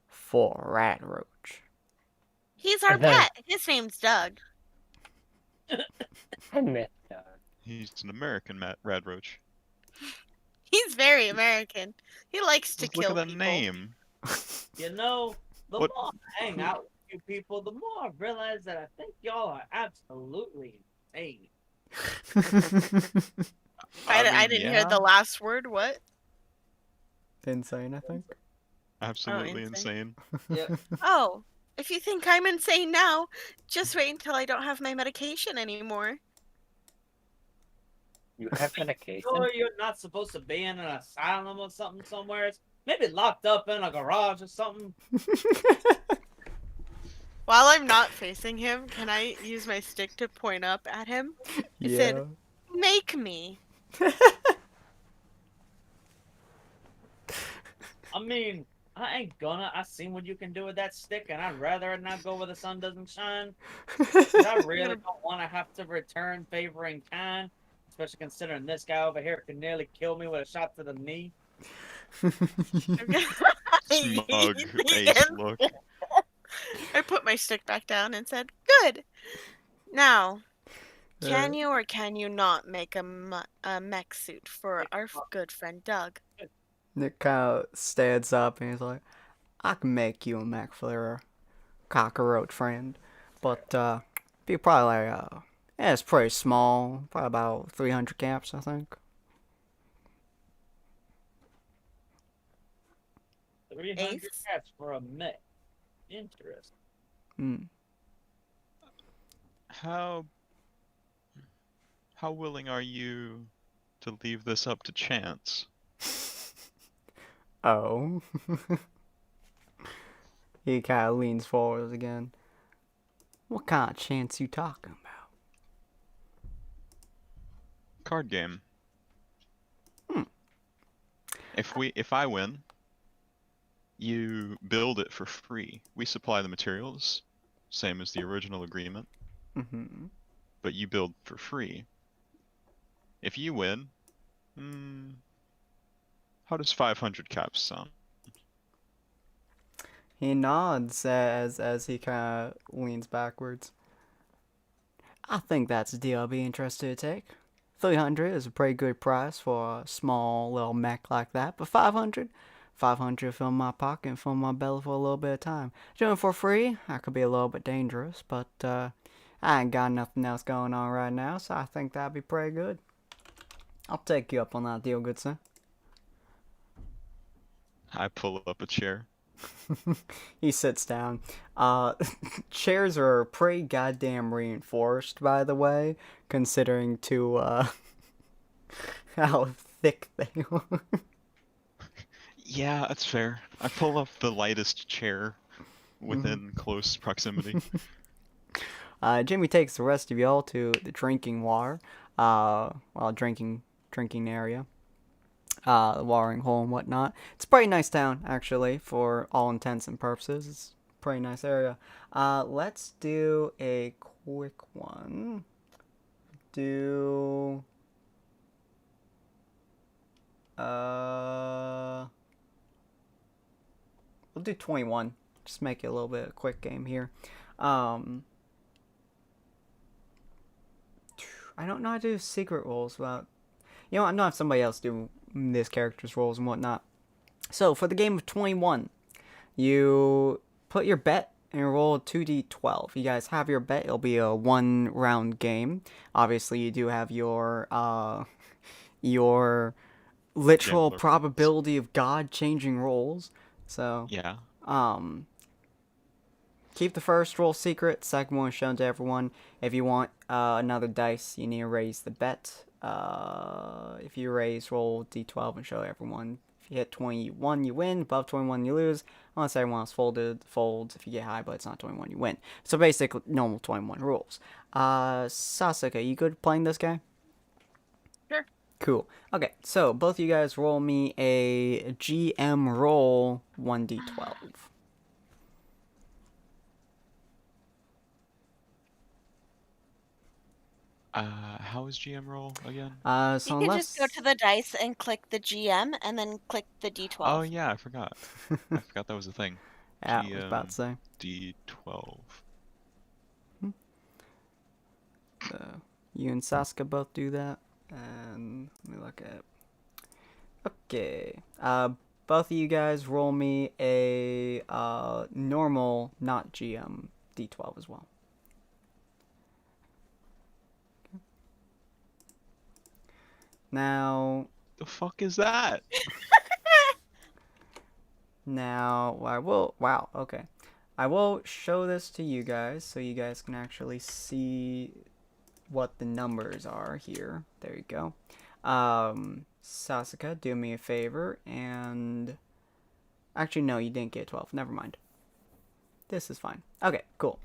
for Radroach? He's our And then- pet. His name's Doug. I miss He's an American Rad Roach. He's very American. He likes to Just look kill at the people. name. you know, the What- more I hang out with you people, the more I realize that I think y'all are absolutely insane. I didn't hear the yeah, last word. What? Insane, I think. absolutely insane. insane. Yeah. Oh, if you think I'm insane now, just wait until I don't have my medication anymore. you have medication. Sure, you're not supposed to be in an asylum or something somewhere. It's maybe locked up in a garage or something. While I'm not facing him, can I use my stick to point up at him? He said, "Make me." I mean, I ain't gonna. I seen what you can do with that stick, and I'd rather it not go where the sun doesn't shine. 'Cause I really don't want to have to return favor in kind, especially considering this guy over here could nearly kill me with a shot to the knee. Smug ace look. I put my stick back down and said, "Good. Now, can you or can you not make a mech suit for our good friend Doug?" Nick kind of stands up and he's like, I can make you a mech for your cockroach friend. But, be probably like, yeah, it's pretty small. Probably about 300 caps, I think. 300 Ace? caps for a mech. Interesting. Hmm. How willing are you to leave this up to chance? Oh. He kind of leans forward again. What kind of chance you talking about? Card game. Hmm. If I win, you build it for free. We supply the materials, same as the original agreement, Mm-hmm. but you build for free. If you win, how does 500 caps sound? He nods as he kind of leans backwards. I think that's a deal I'd be interested to take. 300 is a pretty good price for a small little mech like that, but 500? 500 fill my pocket and fill my belly for a little bit of time. Doing it for free, that could be a little bit dangerous, but I ain't got nothing else going on right now, so I think that'd be pretty good. I'll take you up on that deal, good sir. I pull up a chair. He sits down. Chairs are pretty goddamn reinforced, by the way, considering how thick they are. Yeah, that's fair. I pull up the lightest chair within close proximity. Jimmy takes the rest of y'all to the drinking water, drinking area, the watering hole and whatnot. It's a pretty nice town, actually, for all intents and purposes. It's a pretty nice area. Let's do a quick one. We'll do 21. Just make it a little bit of a quick game here. I don't know how to do secret rolls without... You know, I'm gonna have somebody else do this character's rolls and whatnot. So, for the game of 21, you put your bet and roll 2d12. You guys have your bet. It'll be a 1-round game. Obviously, you do have your literal Gambler. probability of God changing rolls. So, Yeah. keep the first roll secret. Second one shown to everyone. If you want another dice, you need to raise the bet. If you raise, roll d12 and show everyone. If you hit 21, you win. Above 21, you lose. Unless everyone else folds. If you get high, but it's not 21, you win. So basically, normal 21 rules. Sasuke, you good playing this guy? Sure. Cool. Okay, so both of you guys roll me a GM roll 1d12. How is GM roll again? So You can just go to the dice and click the GM and then click the D12. Oh yeah, I forgot. I forgot that was a thing. Yeah, I was about to say. D12. So you and Sasuke both do that, and let me look at. Okay. Both of you guys roll me a normal, not GM D12 as well. Now, The fuck is that? I will. Wow. Okay. I will show this to you guys so you guys can actually see what the numbers are here. There you go. Sasuke, do me a favor and... Actually, no, you didn't get 12. Never mind. This is fine. Okay, cool.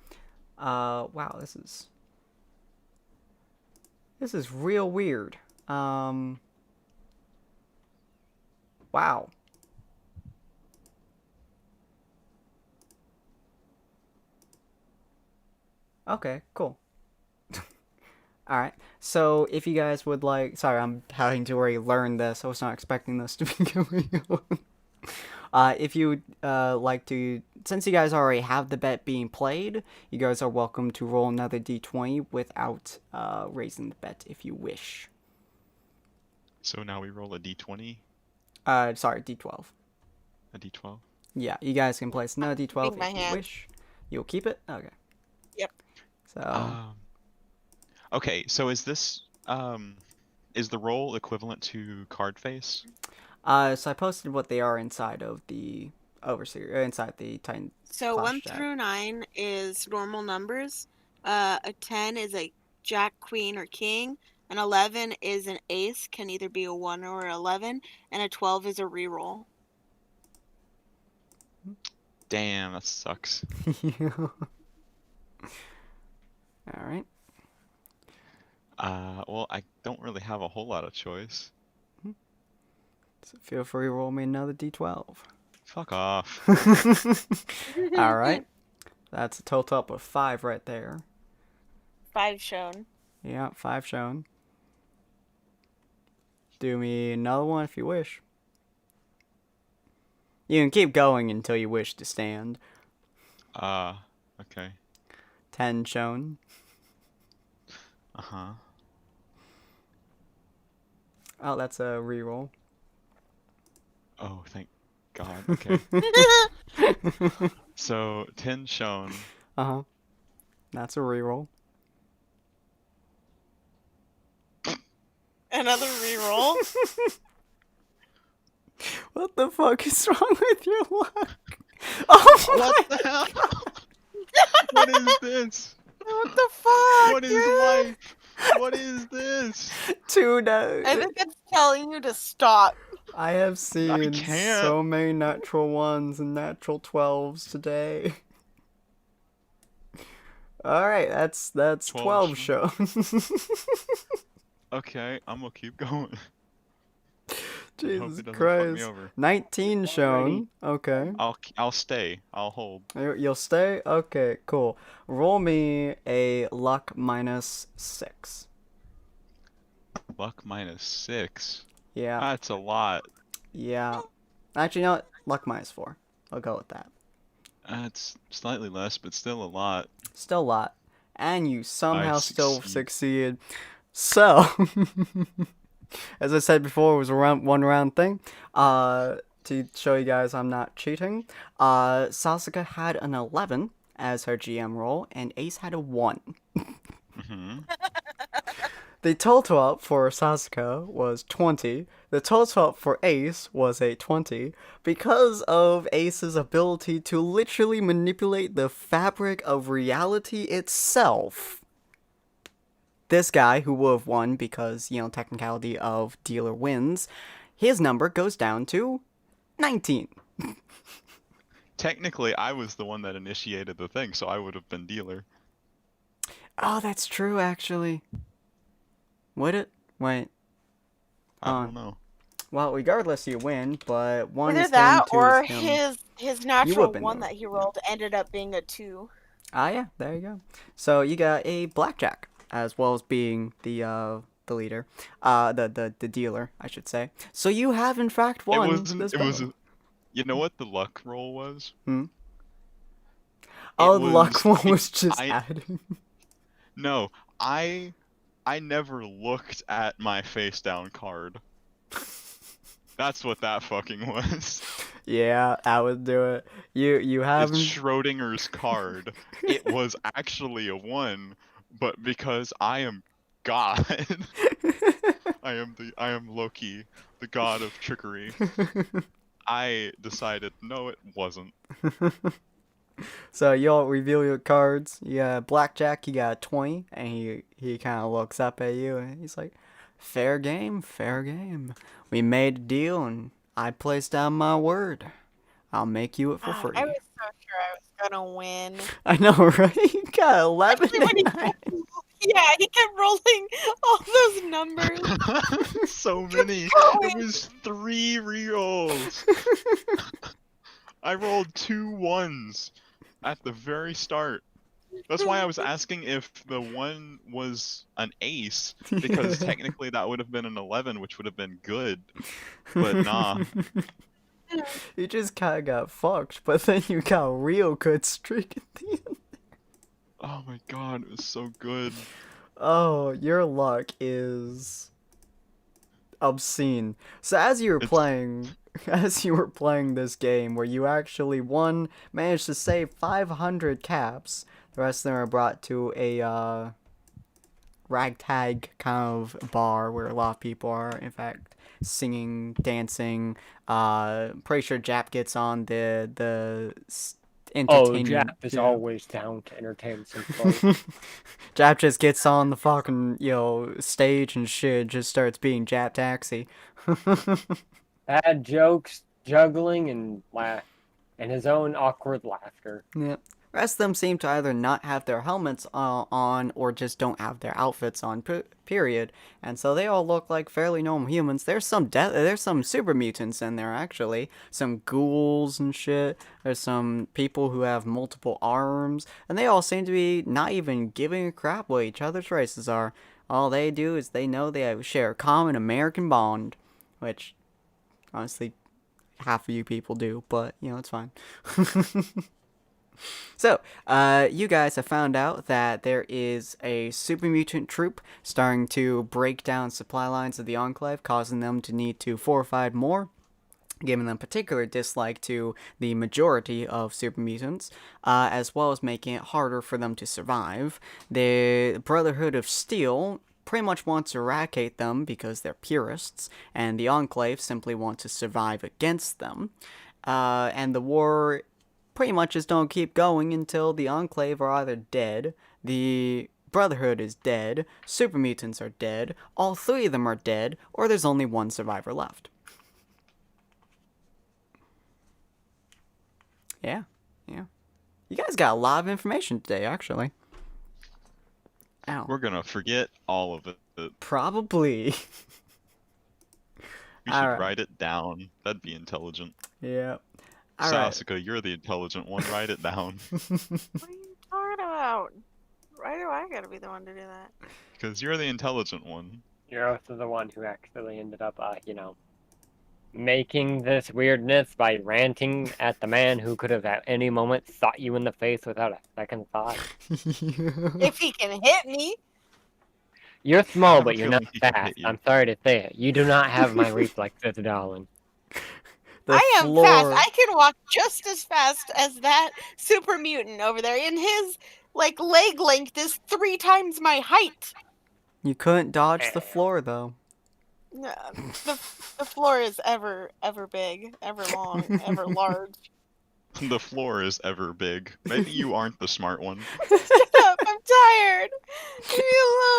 Wow, this is real weird. Wow. Okay, cool. All right. So if you guys would like, sorry, I'm having to already learn this. I was not expecting this to be going on. If you like to, since you guys already have the bet being played, you guys are welcome to roll another d20 without raising the bet if you wish. So now we roll a d20, Sorry, d12. a d12. Yeah, you guys can place another d12 Keeping my if you hand. wish. You'll keep it? Okay. Yep. So, Okay, so is this is the roll equivalent to card face? so I posted what they are inside of the Overseer, inside the Titan. So Clash 1 Jack. through 9 is normal numbers. A 10 is a Jack, Queen, or King. An 11 is an Ace, can either be a 1 or 11, and a 12 is a reroll. Damn, that sucks. All right. Well, I don't really have a whole lot of choice. So feel free to roll me another d12. Fuck off. All right. That's a total up of 5 right there. 5 shown. Yeah, 5 shown. Do me another one if you wish. You can keep going until you wish to stand. Okay. 10 shown. Uh-huh. Oh, that's a reroll. Oh, thank God. Okay. So, 10 shown. Uh-huh. That's a reroll. Another reroll. What the fuck is wrong with your luck? Oh my What the hell? What is this? What the fuck? What is dude? life? What is this? 2 no. I think it's telling you to stop. I have seen can't. so many natural 1s and natural 12s today. Alright, that's 12 shown. Okay, I'm gonna keep going. Hope Jesus it doesn't fuck me Christ. over. 19 shown. Okay. I'll stay. I'll hold. You'll stay? Okay, cool. Roll me a luck -6. Luck -6. Yeah. That's a lot. Yeah. Actually, no, luck -4. I'll go with that. That's slightly less, but still a lot. Still a lot. And you somehow still succeed. succeeded. So, as I said before, it was a one round thing. To show you guys I'm not cheating, Sasuke had an 11 as her GM roll, and Ace had a 1. Mm-hmm. The total up for Sasuke was 20. The total up for Ace was a 20 because of Ace's ability to literally manipulate the fabric of reality itself. This guy, who would have won because, technicality of dealer wins, his number goes down to 19. Technically, I was the one that initiated the thing, so I would have been dealer. Oh, that's true, actually. Would it? Wait. I don't know. Well, regardless, you win, but 1 Either is that going to or him. his natural been 1 the- that he rolled ended up being a 2. Ah, yeah, there you go. So you got a blackjack, as well as being the leader, the dealer, I should say. So you have in fact won this battle. You know what the luck roll was? Oh, the luck one was just I- adding. No, I never looked at my face down card. That's what that fucking was. Yeah, I would do it. You have. It's Schrodinger's card. It was actually a 1, but because I am God, I am Loki, the god of trickery. I decided no, it wasn't. So y'all reveal your cards. You got blackjack. You got a 20, and he kind of looks up at you, and he's like, "Fair game, fair game. We made a deal, and I placed down my word. I'll make you it for free." I was so sure I was gonna win. I know, right? You got 11 Especially when and he 9. Yeah, he kept rolling all those numbers. So many. It was 3 rerolls. I rolled 2 1s at the very start. That's why I was asking if the one was an ace, because technically that would have been an 11, which would have been good. But nah. You just kinda got fucked, but then you got a real good streak at the end. Oh my god, it was so good. Oh, your luck is obscene. So as you were It's- playing this game where you actually managed to save 500 caps, the rest of them are brought to a ragtag kind of bar where a lot of people are in fact singing, dancing. Pretty sure Jap gets on the Oh, entertainment. Jap is yeah. always down to entertain some folks. Jap just gets on the fucking, stage and shit, just starts being Jap Taxi. Bad jokes, juggling, and his own awkward laughter. Yeah. Rest of them seem to either not have their helmets on or just don't have their outfits on, period. And so they all look like fairly normal humans. There's some super mutants in there, actually. Some ghouls and shit. There's some people who have multiple arms. And they all seem to be not even giving a crap what each other's races are. All they do is they know they share a common American bond. Which, honestly, half of you people do, but, it's fine. So, you guys have found out that there is a super mutant troop starting to break down supply lines of the Enclave, causing them to need to fortify more, giving them particular dislike to the majority of super mutants, as well as making it harder for them to survive. The Brotherhood of Steel pretty much wants to eradicate them because they're purists, and the Enclave simply want to survive against them. And the war pretty much just don't keep going until the Enclave are either dead, the Brotherhood is dead, super mutants are dead, all three of them are dead, or there's only one survivor left. Yeah. You guys got a lot of information today, actually. Ow. We're gonna forget all of it. Probably. We should Alright. write it down. That'd be intelligent. Yeah. Alright. Sasuke, you're the intelligent one. Write it down. What are you talking about? Why do I gotta be the one to do that? Because you're the intelligent one. You're also the one who actually ended up, making this weirdness by ranting at the man who could have at any moment shot you in the face without a second thought. If he can hit me. You're I small, have a but you're not feeling he can fast. hit you. I'm sorry to say it. You do not have my reflexes, darling. I am fast. I can walk just as fast as that super mutant over there. And his leg length is 3 times my height. You couldn't dodge the floor, though. The floor is ever big, ever long, ever large. The floor is ever big. Maybe you aren't the smart one. Shut up! I'm tired. Leave me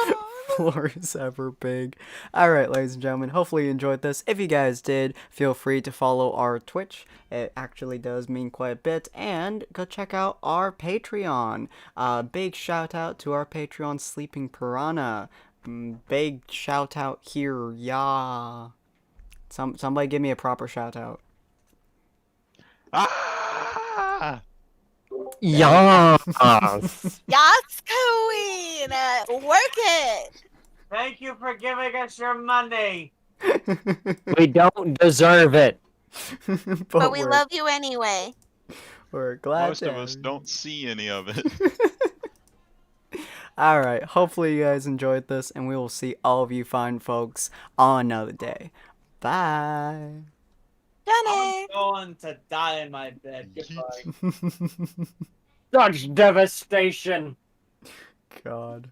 alone. Floor is ever big. Alright, ladies and gentlemen, hopefully you enjoyed this. If you guys did, feel free to follow our Twitch. It actually does mean quite a bit. And go check out our Patreon. Big shout out to our Patreon, Sleeping Piranha. Big shout out here, yeah. Somebody give me a proper shout out. Ah! Yes! Yes, Queen! Work it! Thank you for giving us your money. We don't deserve it. But we love you anyway. We're glad Most to of us have you. don't see any of it. Alright, hopefully you guys enjoyed this, and we will see all of you fine folks on another day. Bye. Johnny! I'm going to die in my bed. Goodbye. Such devastation. God.